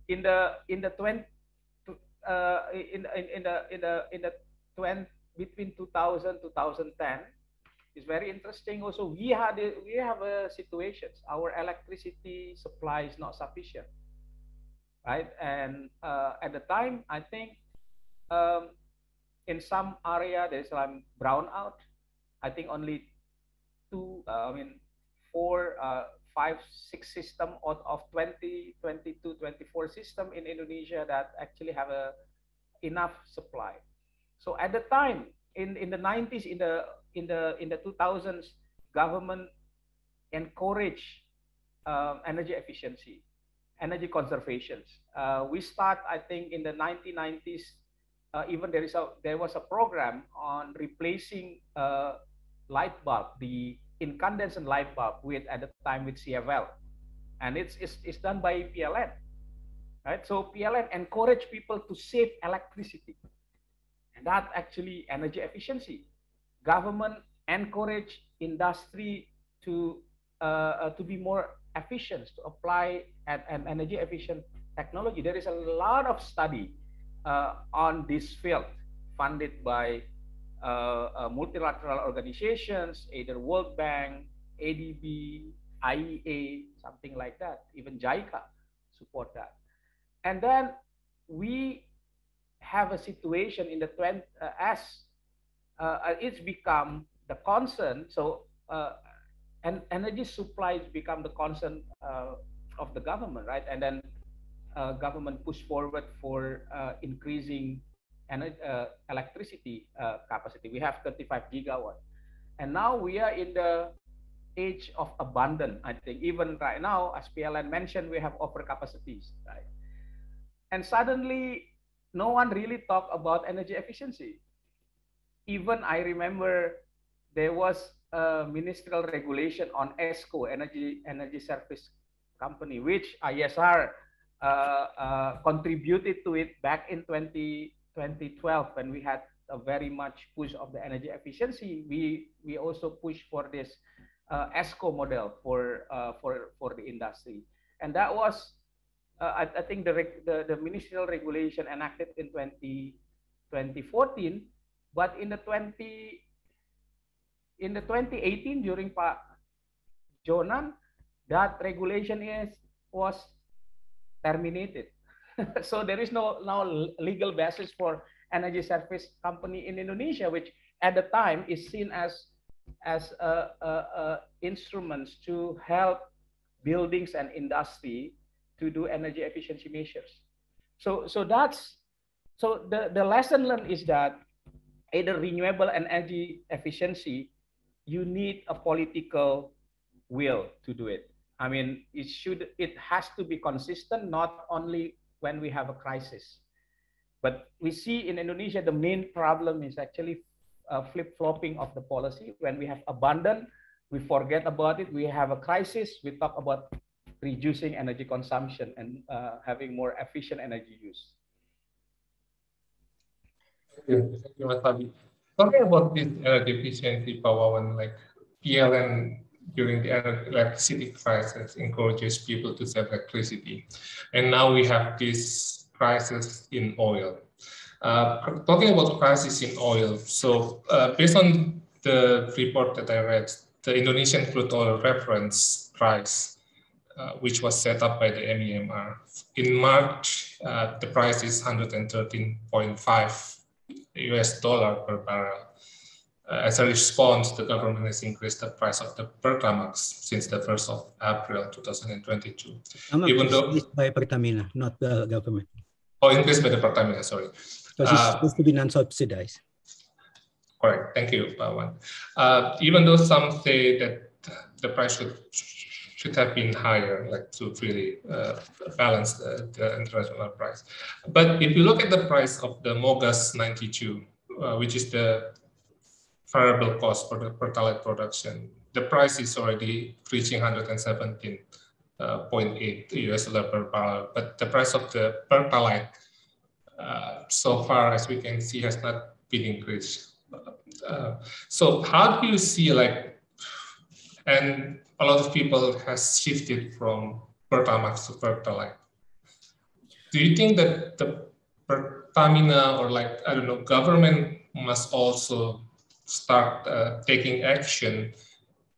In the 20 between 2000 2010 is very interesting. Also, we have a situations. Our electricity supply is not sufficient, right? And at the time, I think in some area there's some brownout. I think only 4, 5, 6 system out of 20, 22, 24 system in Indonesia that actually have enough supply. So at the time, in the 90s, in the 2000s, government encourage energy efficiency, energy conservations. We start, I think, in the 1990s. Even there was a program on replacing light bulb, the incandescent light bulb, at the time with CFL, and it's done by PLN, right? So PLN encourage people to save electricity, and that actually energy efficiency. Government encourage industry to be more efficient, to apply an energy efficient technology. There is a lot of study on this field, funded by multilateral organizations, either World Bank, ADB, IEA, something like that. Even JICA support that. And then we have a situation in the as it's become the concern. So and energy supplies become the concern of the government, right? And then government push forward for increasing electricity capacity. We have 35 gigawatt, and now we are in the age of abundance. I think even right now, as PLN mentioned, we have overcapacities, right? And suddenly, no one really talk about energy efficiency. Even I remember there was a ministerial regulation on ESCO, energy service company, which ISR contributed to it back in 2012 when we had a very much push of the energy efficiency. We also push for this ESCO model for the industry, and that was I think the ministerial regulation enacted in 2014, but in the 2018 during Pak Jonan, that regulation was terminated. So there is no now legal basis for energy service company in Indonesia, which at the time is seen as instruments to help buildings and industry to do energy efficiency measures. So the lesson learned is that either renewable energy efficiency, you need a political will to do it. I mean, it has to be consistent, not only when we have a crisis. But we see in Indonesia, the main problem is actually flip-flopping of the policy. When we have abundance, we forget about it. We have a crisis, we talk about reducing energy consumption and having more efficient energy use. Thank you, Mas Fabi. Talking about this energy efficiency, Pak Wawan, like PLN during the electricity crisis encourages people to save electricity, and now we have this crisis in oil. Talking about crisis in oil, so based on the report that I read, the Indonesian crude oil reference price, which was set up by the MEMR, in March, the price is $113.5 per barrel. As a response, the government has increased the price of the Pertamax since the 1st of April 2022. Even though by Pertamina, not the government. Oh, increased by the Pertamina, sorry. Because it's supposed to be non-subsidized. Correct. Thank you, Pak Wan. Even though some say that the price should have been higher, like to really balance the international price. But if you look at the price of the Mogas 92, which is the variable cost for the Pertalite production, the price is already reaching $117.8 per barrel. But the price of the Pertalite, so far as we can see, has not been increased. So how do you see, like, and a lot of people has shifted from Pertamax to Pertalite. Do you think that the Pertamina or, like, I don't know, government must also start taking action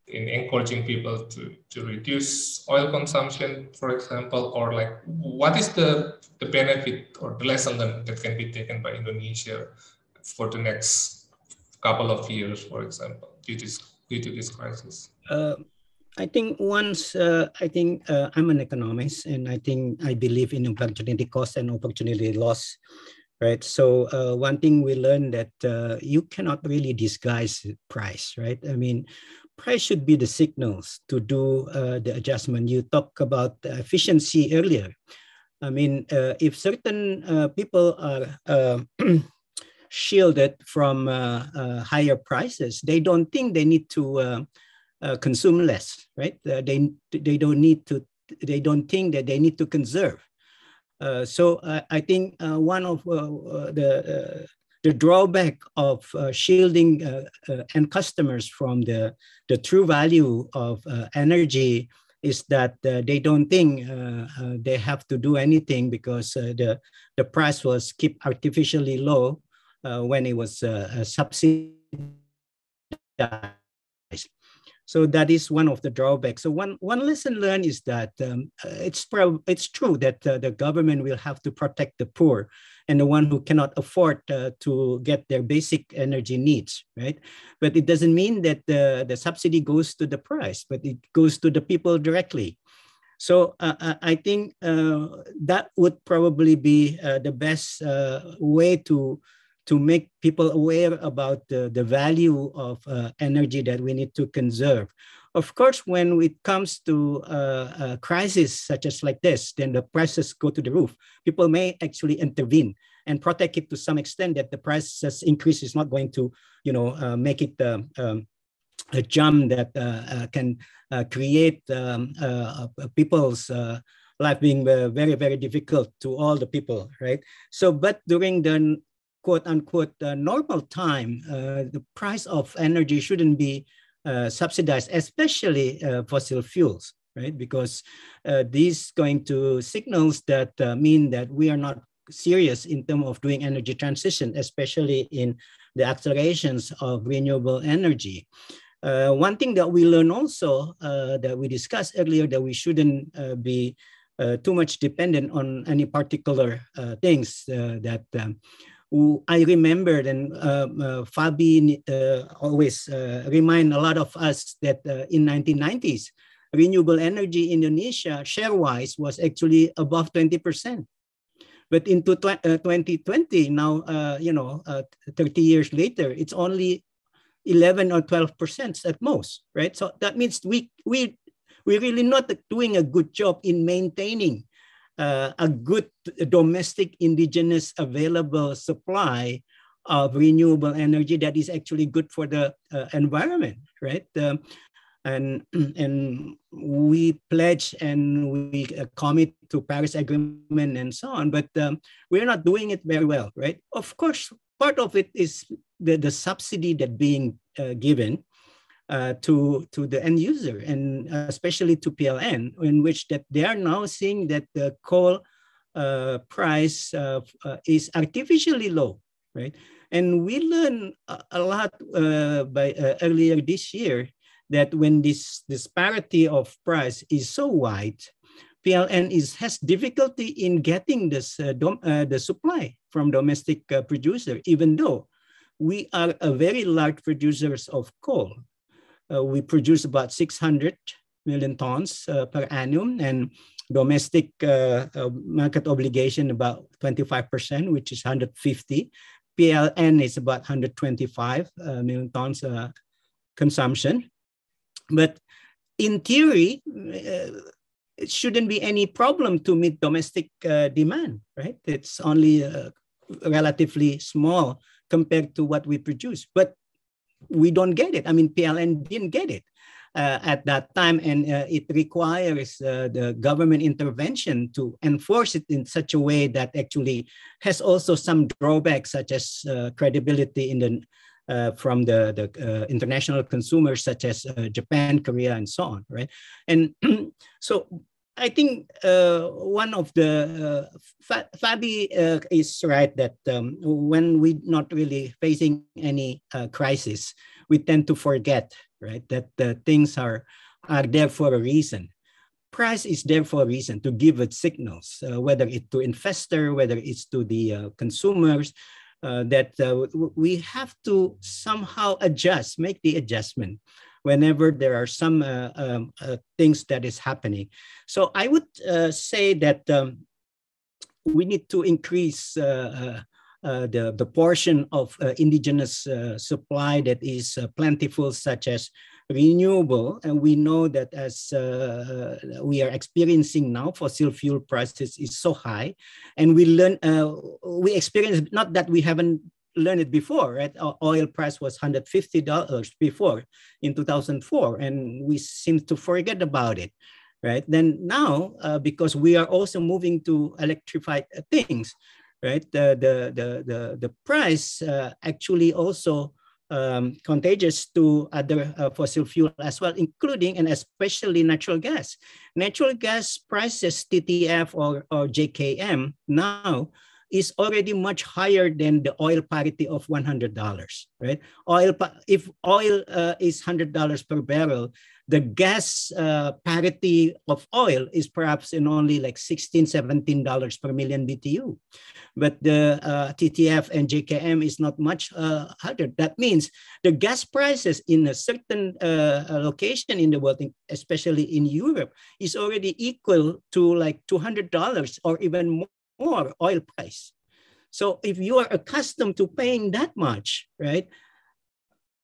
in encouraging people to reduce oil consumption, for example, or like what is the benefit or the lesson that can be taken by Indonesia for the next couple of years, for example, due to due to this crisis? I think I'm an economist, and I believe in opportunity cost and opportunity loss, right? So one thing we learned that you cannot really disguise price, right? I mean, price should be the signals to do the adjustment. You talk about efficiency earlier. I mean, if certain people are shielded from higher prices, they don't think they need to consume less, right? They don't think that they need to conserve. So I think one of the drawback of shielding end customers from the true value of energy is that they don't think they have to do anything because the price was kept artificially low when it was subsidized. So that is one of the drawbacks. So one lesson learned is that it's true that the government will have to protect the poor and the one who cannot afford to get their basic energy needs, right? But it doesn't mean that the subsidy goes to the price, but it goes to the people directly. So I think that would probably be the best way to make people aware about the value of energy that we need to conserve. Of course, when it comes to a crisis such as like this, then the prices go to the roof. People may actually intervene and protect it to some extent that the prices increase is not going to, make it a jump that can create people's life being very, very difficult to all the people, right? So, but during the quote unquote normal time, the price of energy shouldn't be subsidized, especially fossil fuels, right? Because these going to signals that mean that we are not serious in terms of doing energy transition, especially in the accelerations of renewable energy. One thing that we learned also that we discussed earlier, that we shouldn't be too much dependent on any particular things that I remember, and Fabi always remind a lot of us that in 1990s, renewable energy in Indonesia share-wise was actually above 20%. But into 2020, now, 30 years later, it's only 11 or 12% at most, right? So that means we really not doing a good job in maintaining a good domestic indigenous available supply of renewable energy that is actually good for the environment, right? And we pledge and we commit to Paris Agreement and so on, but we're not doing it very well, right? Of course, part of it is the subsidy that being given to the end user, and especially to PLN, in which that they are now seeing that the coal price is artificially low, right? And we learned a lot by earlier this year that when this disparity of price is so wide, PLN has difficulty in getting this the supply from domestic producer, even though we are a very large producers of coal. We produce about 600 million tons per annum, and domestic market obligation about 25%, which is 150. PLN is about 125 million tons consumption. But in theory, it shouldn't be any problem to meet domestic demand, right? It's only relatively small compared to what we produce, but we don't get it. I mean, PLN didn't get it at that time, and it requires the government intervention to enforce it in such a way that actually has also some drawbacks, such as credibility in the from the international consumers, such as Japan, Korea, and so on, right? And so I think one of the Fabi is right that when we're not really facing any crisis, we tend to forget, right, that things are there for a reason. Price is there for a reason, to give it signals, whether it's to investor, whether it's to the consumers, that we have to somehow adjust, make the adjustment whenever there are some things that is happening. So I would say that we need to increase the portion of indigenous supply that is plentiful, such as renewable. And we know that as we are experiencing now, fossil fuel prices is so high, and we experience, not that we haven't learned it before, right? Oil price was $150 before in 2004, and we seem to forget about it, right? Then now, because we are also moving to electrified things, right? The price actually also contagious to other fossil fuel as well, including and especially natural gas. Natural gas prices, TTF or JKM, now is already much higher than the oil parity of $100, right? If oil is $100 per barrel, the gas parity of oil is perhaps in only like $16, $17 per million BTU. But the TTF and JKM is not much higher. That means the gas prices in a certain location in the world, especially in Europe, is already equal to like $200 or even more oil price. So if you are accustomed to paying that much, right?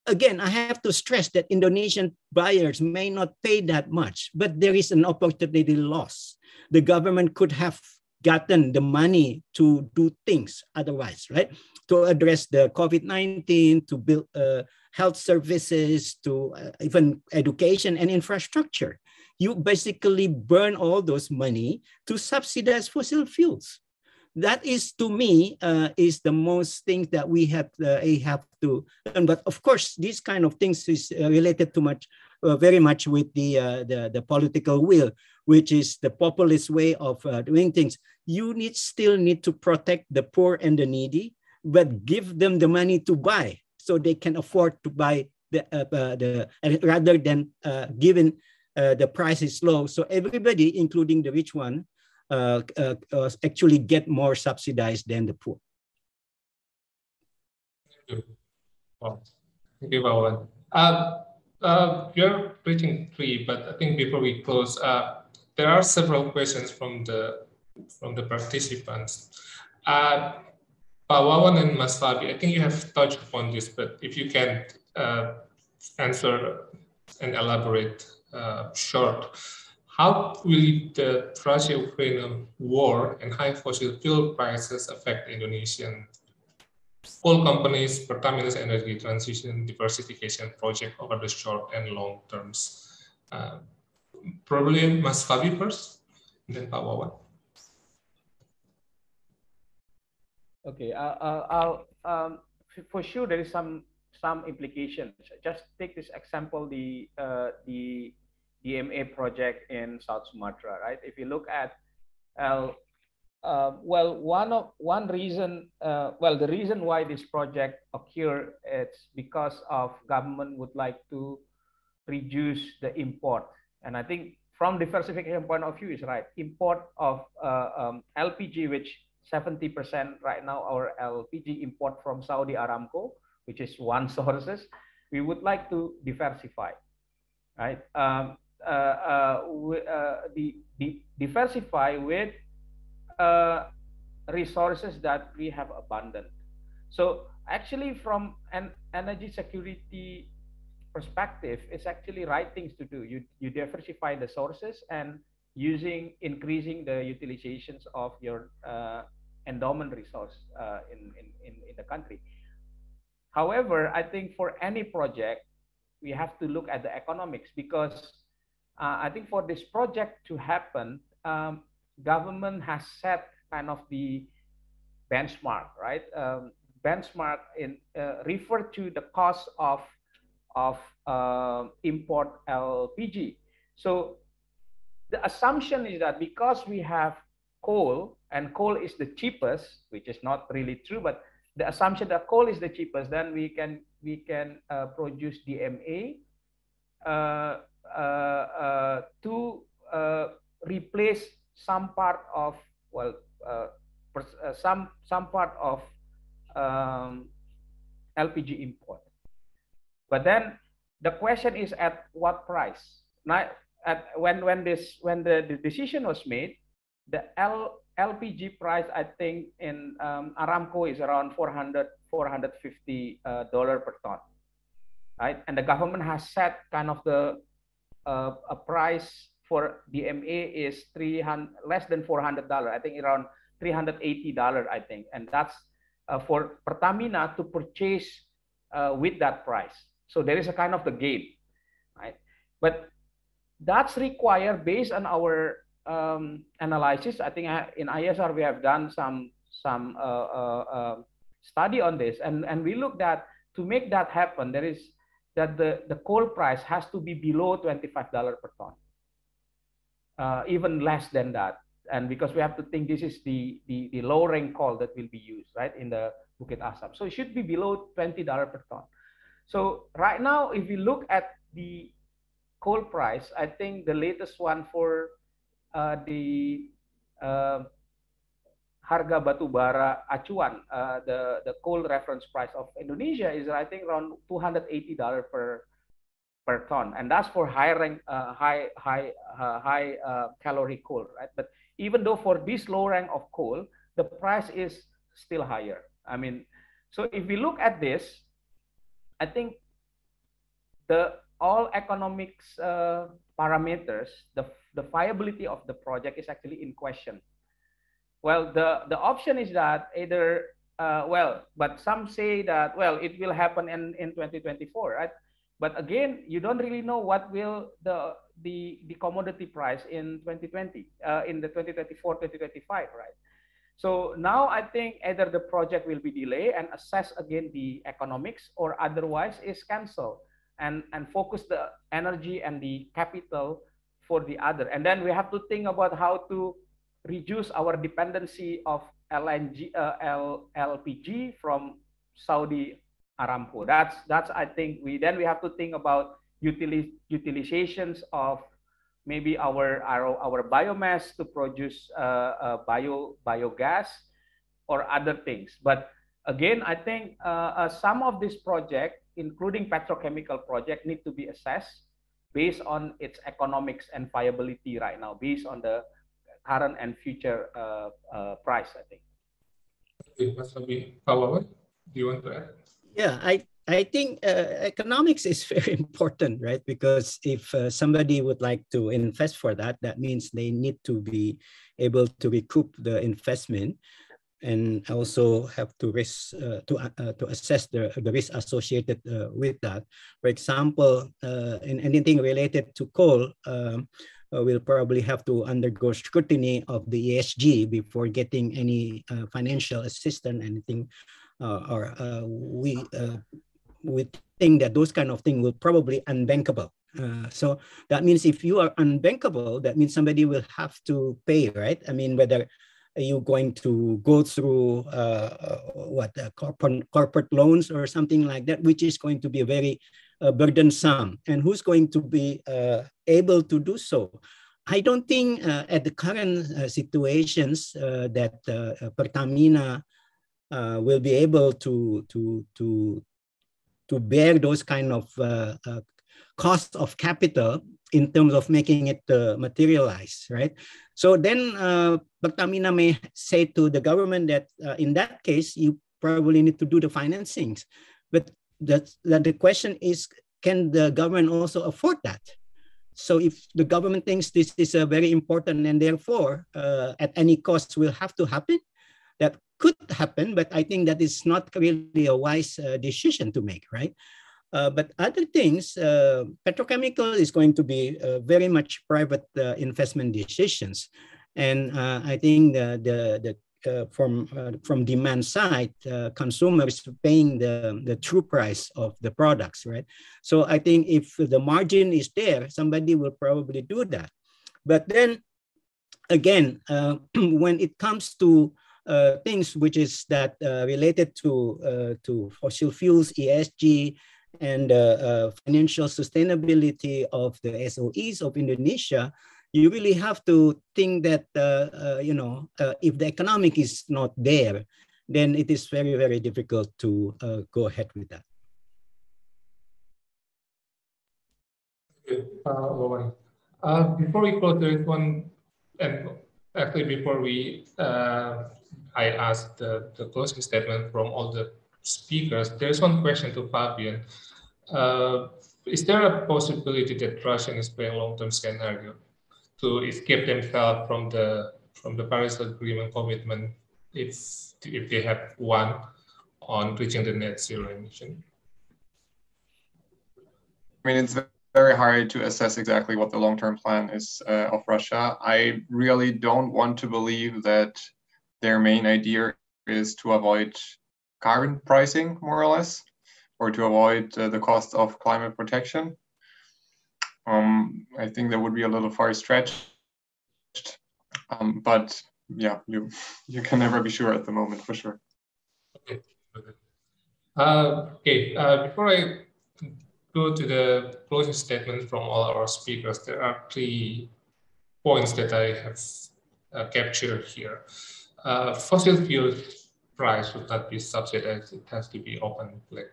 Again, I have to stress that Indonesian buyers may not pay that much, but there is an opportunity loss. The government could have gotten the money to do things otherwise, right? To address the COVID-19, to build health services, to even education and infrastructure. You basically burn all those money to subsidize fossil fuels. That is, to me, is the most thing that we have to learn. But of course, these kind of things is related to very much with the political will, which is the populist way of doing things. You still need to protect the poor and the needy, but give them the money to buy so they can afford to buy rather than given the price is low. So everybody, including the rich one, actually get more subsidized than the poor. Thank you. Wow. Thank you, Wawan. We're reaching 3, but I think before we close, there are several questions from the participants. Pak Wawan and Mas Fabi, I think you have touched upon this, but if you can answer and elaborate short. How will the Russia-Ukraine war and high fossil fuel prices affect Indonesian coal companies, Pertamina's energy transition diversification project over the short and long terms? Probably Mas Fabi first, and then Pak Wawan. Okay, I'll for sure there is some implications. Just take this example, the DMA project in South Sumatra, right? If you look at, one reason, the reason why this project occurred, it's because of government would like to reduce the import, and I think from diversification point of view is right. Import of LPG, which 70% right now our LPG import from Saudi Aramco, which is one sources, we would like to diversify, right? Diversify with resources that we have abundant. So actually from an energy security perspective, it's actually right things to do. You diversify the sources and increasing the utilizations of your endowment resource in the country. However, I think for any project, we have to look at the economics, because I think for this project to happen, government has set kind of the benchmark, right? Benchmark refer to the cost of import LPG. So the assumption is that because we have coal, and coal is the cheapest, which is not really true, but the assumption that coal is the cheapest, then we can produce DMA to replace some part of some part of LPG import. But then the question is at what price? Now, when the decision was made, the LPG price, I think in Aramco is around $450 per ton, right? And the government has set kind of the a price for DMA is less than $400. I think around $380, I think, and that's for Pertamina to purchase with that price. So there is a kind of the gain, right? But that's required based on our analysis. I think in ISR we have done some study on this, and we looked at to make that happen. There is that the coal price has to be below $25 per ton, even less than that. And because we have to think this is the low rank coal that will be used, right, in the Bukit Asam. So it should be below $20 per ton. So right now, if you look at the coal price, I think the latest one for the harga batubara acuan, the coal reference price of Indonesia is, I think, around $280 per ton, and that's for high calorie coal, right? But even though for this low rank of coal, the price is still higher. I mean, so if we look at this, I think all economics parameters, the viability of the project is actually in question. Well, the option is that either but some say that it will happen in 2024, right? But again, you don't really know what will the commodity price in 2020 in the 2024 2025, right? So now I think either the project will be delayed and assess again the economics, or otherwise is canceled and focus the energy and the capital for the other. And then we have to think about how to reduce our dependency of LPG from Saudi Aramco. That's I think we have to think about utilizations of maybe our biomass to produce biogas or other things. But again, I think some of this project, including petrochemical project, need to be assessed based on its economics and viability right now, based on the current and future price, I think. Okay, Mas Abi, do you want to add? Yeah, I think economics is very important, right? Because if somebody would like to invest for that, that means they need to be able to recoup the investment, and also have to assess the risk associated with that. For example, in anything related to coal, we'll probably have to undergo scrutiny of the ESG before getting any financial assistance, anything, we think that those kind of things will probably unbankable. So that means if you are unbankable, that means somebody will have to pay, right? I mean, whether you're going to go through corporate loans or something like that, which is going to be very burdensome, and who's going to be able to do so? I don't think at the current situations that Pertamina will be able to bear those kind of cost of capital in terms of making it materialize, right? So then Pertamina may say to the government that in that case, you probably need to do the financings. But the question is, can the government also afford that? So if the government thinks this is very important and therefore at any cost will have to happen, that could happen, but I think that is not really a wise decision to make, right? But other things, petrochemical is going to be very much private investment decisions. And I think from demand side, consumers paying the true price of the products, right? So I think if the margin is there, somebody will probably do that. But then again, when it comes to things which is that related to fossil fuels, ESG, and financial sustainability of the SOEs of Indonesia, you really have to think that, if the economic is not there, then it is very, very difficult to go ahead with that. Wawan. Before we close, there is one, and actually before we, I asked the closing statement from all the speakers. There's one question to Fabian. Is there a possibility that Russia is playing long-term scenario to escape themselves from the Paris Agreement commitment if they have won on reaching the net zero emission? I mean, it's very hard to assess exactly what the long-term plan is of Russia. I really don't want to believe that their main idea is to avoid carbon pricing, more or less, or to avoid the cost of climate protection. I think that would be a little far stretched, but yeah, you can never be sure at the moment, for sure. Okay. Before I go to the closing statement from all our speakers, there are 3 points that I have captured here. Fossil fuel price should not be subsidized. It has to be open, like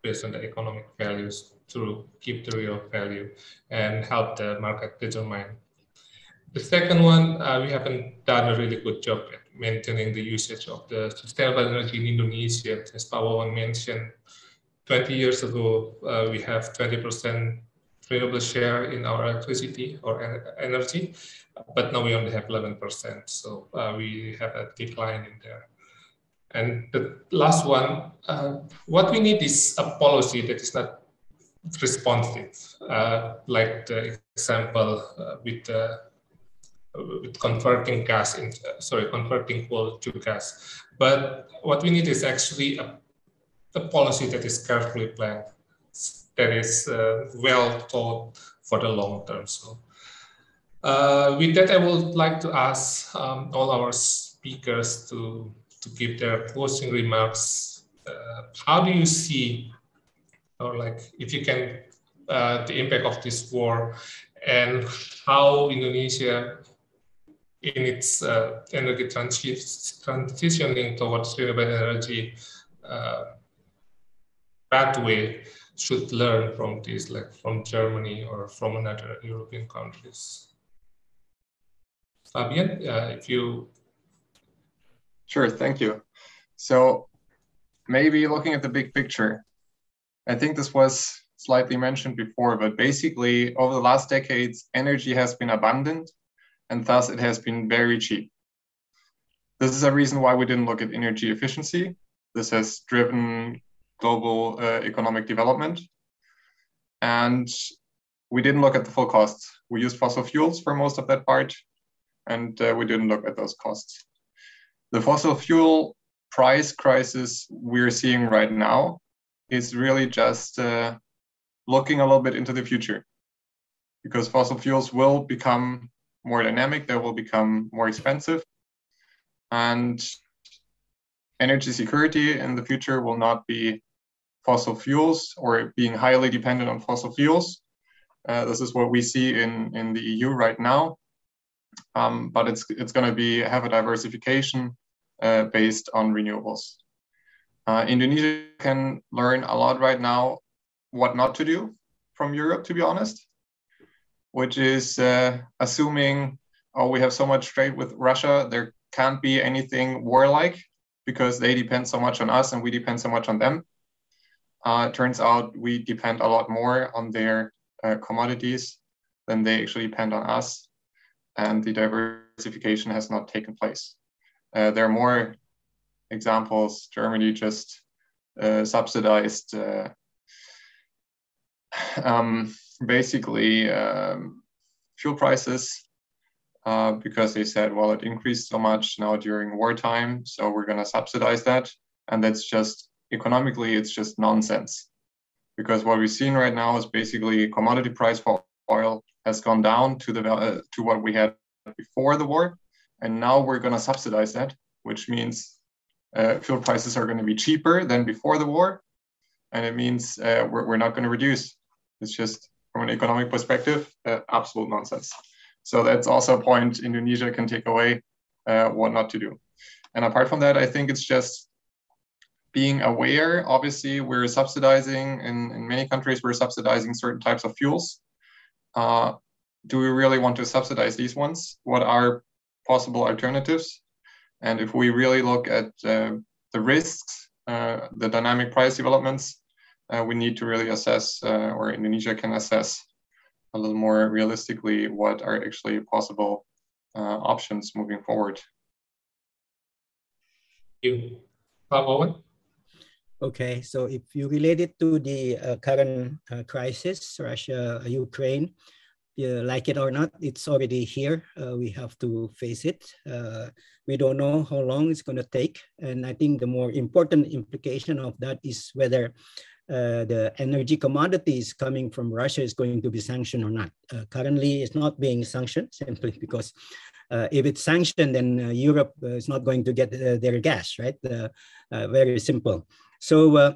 based on the economic values to keep the real value and help the market determine. The second one, we haven't done a really good job at maintaining the usage of the sustainable energy in Indonesia. As Pawawan mentioned, 20 years ago, we have 20% renewable share in our electricity or energy, but now we only have 11%. So we have a decline in there. And the last one, what we need is a policy that is not responsive, like the example with converting converting coal to gas. But what we need is actually a policy that is carefully planned, that is well thought for the long term. So with that, I would like to ask all our speakers to give their closing remarks. How do you see, or like if you can, the impact of this war and how Indonesia in its energy transitioning towards renewable energy pathway should learn from this, like from Germany or from another European countries. Fabian, if you... Sure, thank you. So maybe looking at the big picture, I think this was slightly mentioned before, but basically over the last decades, energy has been abundant and thus it has been very cheap. This is a reason why we didn't look at energy efficiency. This has driven global economic development. And we didn't look at the full costs. We used fossil fuels for most of that part, and we didn't look at those costs. The fossil fuel price crisis we're seeing right now is really just looking a little bit into the future, because fossil fuels will become more dynamic, they will become more expensive, and energy security in the future will not be fossil fuels or being highly dependent on fossil fuels. This is what we see in the EU right now, but it's going to have a diversification based on renewables. Indonesia can learn a lot right now what not to do from Europe, to be honest, which is assuming, oh, we have so much trade with Russia, there can't be anything warlike because they depend so much on us and we depend so much on them. It turns out we depend a lot more on their commodities than they actually depend on us, and the diversification has not taken place. There are more examples. Germany just subsidized basically fuel prices because they said, well, it increased so much now during wartime, so we're going to subsidize that. And that's just, economically, it's just nonsense. Because what we've seen right now is basically commodity price for oil has gone down to what we had before the war. And now we're going to subsidize that, which means fuel prices are going to be cheaper than before the war. And it means we're not going to reduce. It's just, from an economic perspective, absolute nonsense. So that's also a point Indonesia can take away what not to do. And apart from that, I think it's just being aware. Obviously, we're subsidizing, in many countries, we're subsidizing certain types of fuels. do we really want to subsidize these ones? What are possible alternatives? And if we really look at the risks, the dynamic price developments, we need to really assess, or Indonesia can assess a little more realistically what are actually possible options moving forward. Thank you. Pak Wawan? Okay, so if you relate it to the current crisis, Russia, Ukraine, like it or not, it's already here. We have to face it. We don't know how long it's going to take. And I think the more important implication of that is whether the energy commodities coming from Russia is going to be sanctioned or not. Currently, it's not being sanctioned simply because if it's sanctioned, then Europe is not going to get their gas, right? Very simple. So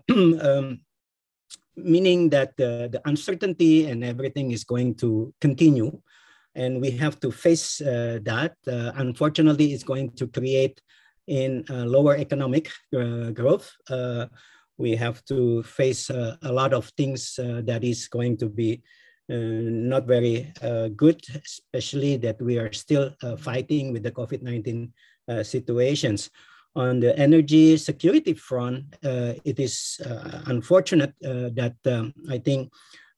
meaning that the uncertainty and everything is going to continue, and we have to face that. Unfortunately, it's going to create in lower economic growth. We have to face a lot of things that is going to be not very good, especially that we are still fighting with the COVID-19 situations. On the energy security front, it is unfortunate that I think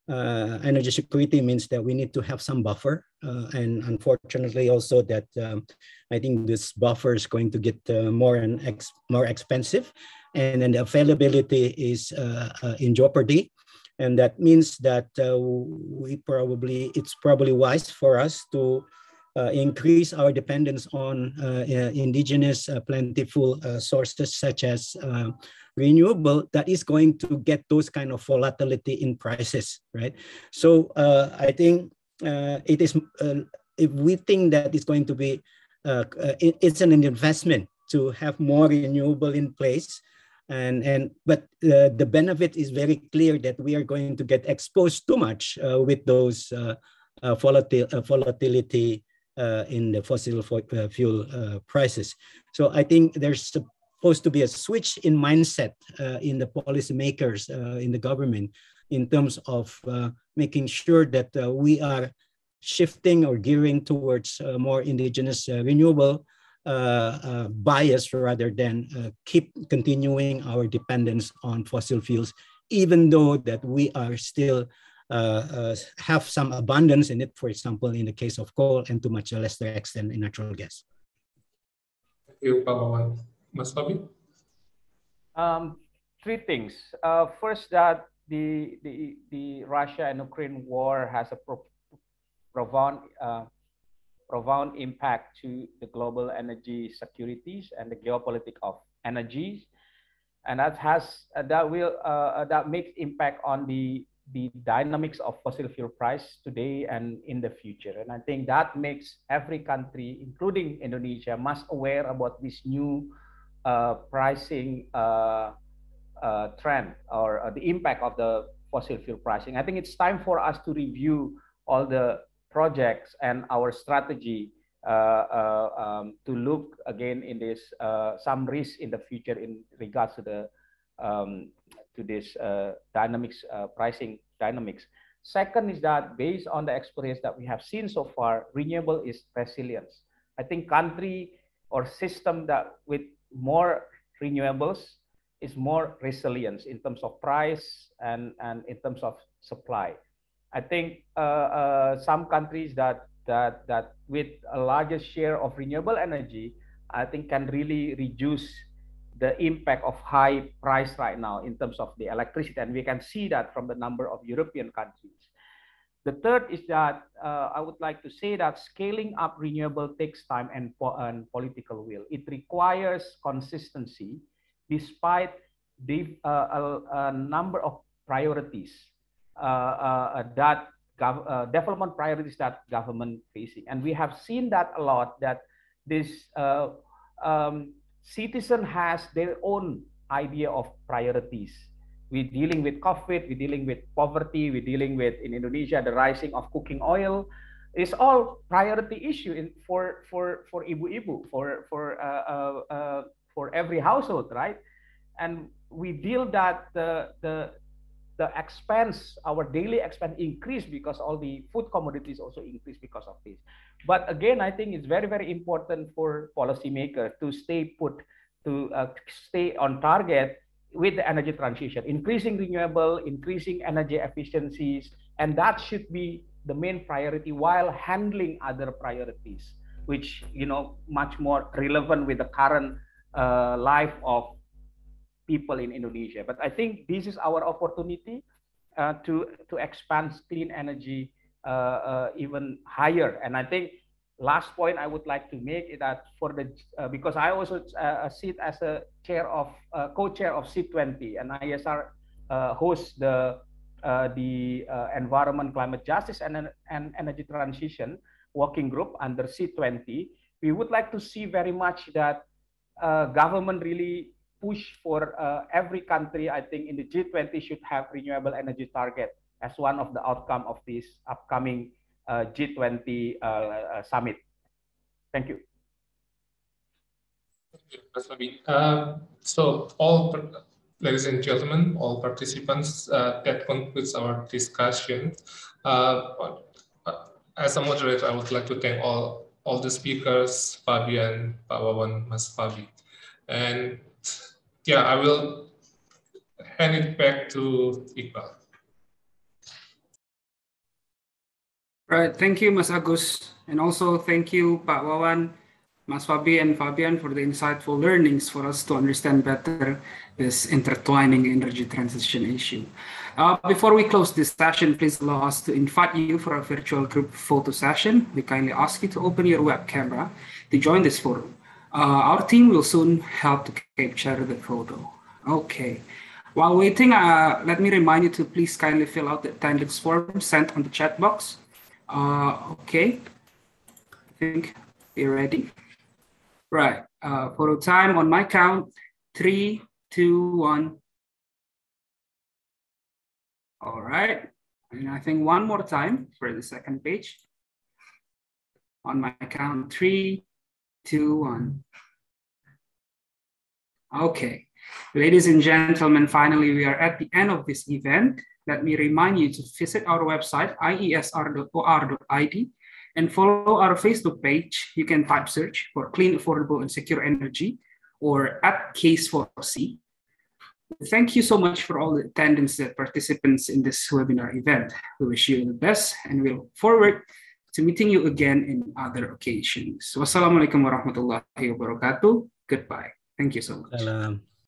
energy security means that we need to have some buffer. And unfortunately also that I think this buffer is going to get more expensive, and then the availability is in jeopardy. And that means that it's probably wise for us to increase our dependence on indigenous plentiful sources such as renewable, that is going to get those kind of volatility in prices, right? So I think it is, if we think that it's going to be, it's an investment to have more renewable in place, but the benefit is very clear that we are going to get exposed too much with those volatility in the fossil fuel prices. So I think there's supposed to be a switch in mindset in the policymakers in the government in terms of making sure that we are shifting or gearing towards more indigenous renewable bias rather than keep continuing our dependence on fossil fuels, even though that we are still have some abundance in it, for example, in the case of coal, and to much lesser extent in natural gas. Thank you, Pak Wawan. Mas Fabi? Three things. First, that the Russia and Ukraine war has a profound impact to the global energy securities and the geopolitics of energies, and that makes impact on the dynamics of fossil fuel price today and in the future. And I think that makes every country, including Indonesia, much aware about this new pricing trend, or the impact of the fossil fuel pricing. I think it's time for us to review all the projects and our strategy to look again in this some risk in the future in regards to the to this pricing dynamics. Second is that based on the experience that we have seen so far, renewable is resilience. I think country or system that with more renewables is more resilience in terms of price and in terms of supply. I think some countries that with a larger share of renewable energy, I think can really reduce the impact of high price right now in terms of the electricity. And we can see that from the number of European countries. The third is that I would like to say that scaling up renewable takes time and political will. It requires consistency despite the number of priorities that development priorities that government facing. And we have seen that a lot, that this citizen has their own idea of priorities. We're dealing with COVID, we're dealing with poverty, we're dealing with, in Indonesia, the rising of cooking oil. It's all priority issue for ibu-ibu, for every household, right? And we deal that the the expense, our daily expense increase because all the food commodities also increase because of this. But again, I think it's very, very important for policymakers to stay put, to stay on target with the energy transition, increasing renewable, increasing energy efficiencies, and that should be the main priority while handling other priorities, which, you know, much more relevant with the current life of people in Indonesia. But I think this is our opportunity to expand clean energy even higher. And I think last point I would like to make is that for the because I also sit as a chair of co-chair of C20, and ISR hosts the environment, climate justice, and energy transition working group under C20. We would like to see very much that government really push for every country. I think in the G20 should have renewable energy target as one of the outcome of this upcoming G20 summit. Thank you. So all, ladies and gentlemen, all participants, that concludes our discussion. As a moderator, I would like to thank all the speakers, Fabian, Pak Wawan, Mas Fabi. And yeah, I will hand it back to Iqbal. Right, thank you, Mas Agus. And also thank you, Pak Wawan, Mas Fabi, and Fabian for the insightful learnings for us to understand better this intertwining energy transition issue. Before we close this session, please allow us to invite you for a virtual group photo session. We kindly ask you to open your web camera to join this forum. Our team will soon help to capture the photo. Okay. While waiting, let me remind you to please kindly fill out the attendance form sent on the chat box. Okay. I think we're ready. Right. Photo time on my count. 3, 2, 1. All right. And I think one more time for the second page. On my count. 3, 2, 1. Okay, ladies and gentlemen, finally, we are at the end of this event. Let me remind you to visit our website, iesr.or.id, and follow our Facebook page. You can type search for clean, affordable, and secure energy, or at Case4C. Thank you so much for all the attendants and participants in this webinar event. We wish you the best, and we look forward to meeting you again in other occasions. Wassalamualaikum warahmatullahi wabarakatuh. Goodbye. Thank you so much. Salam.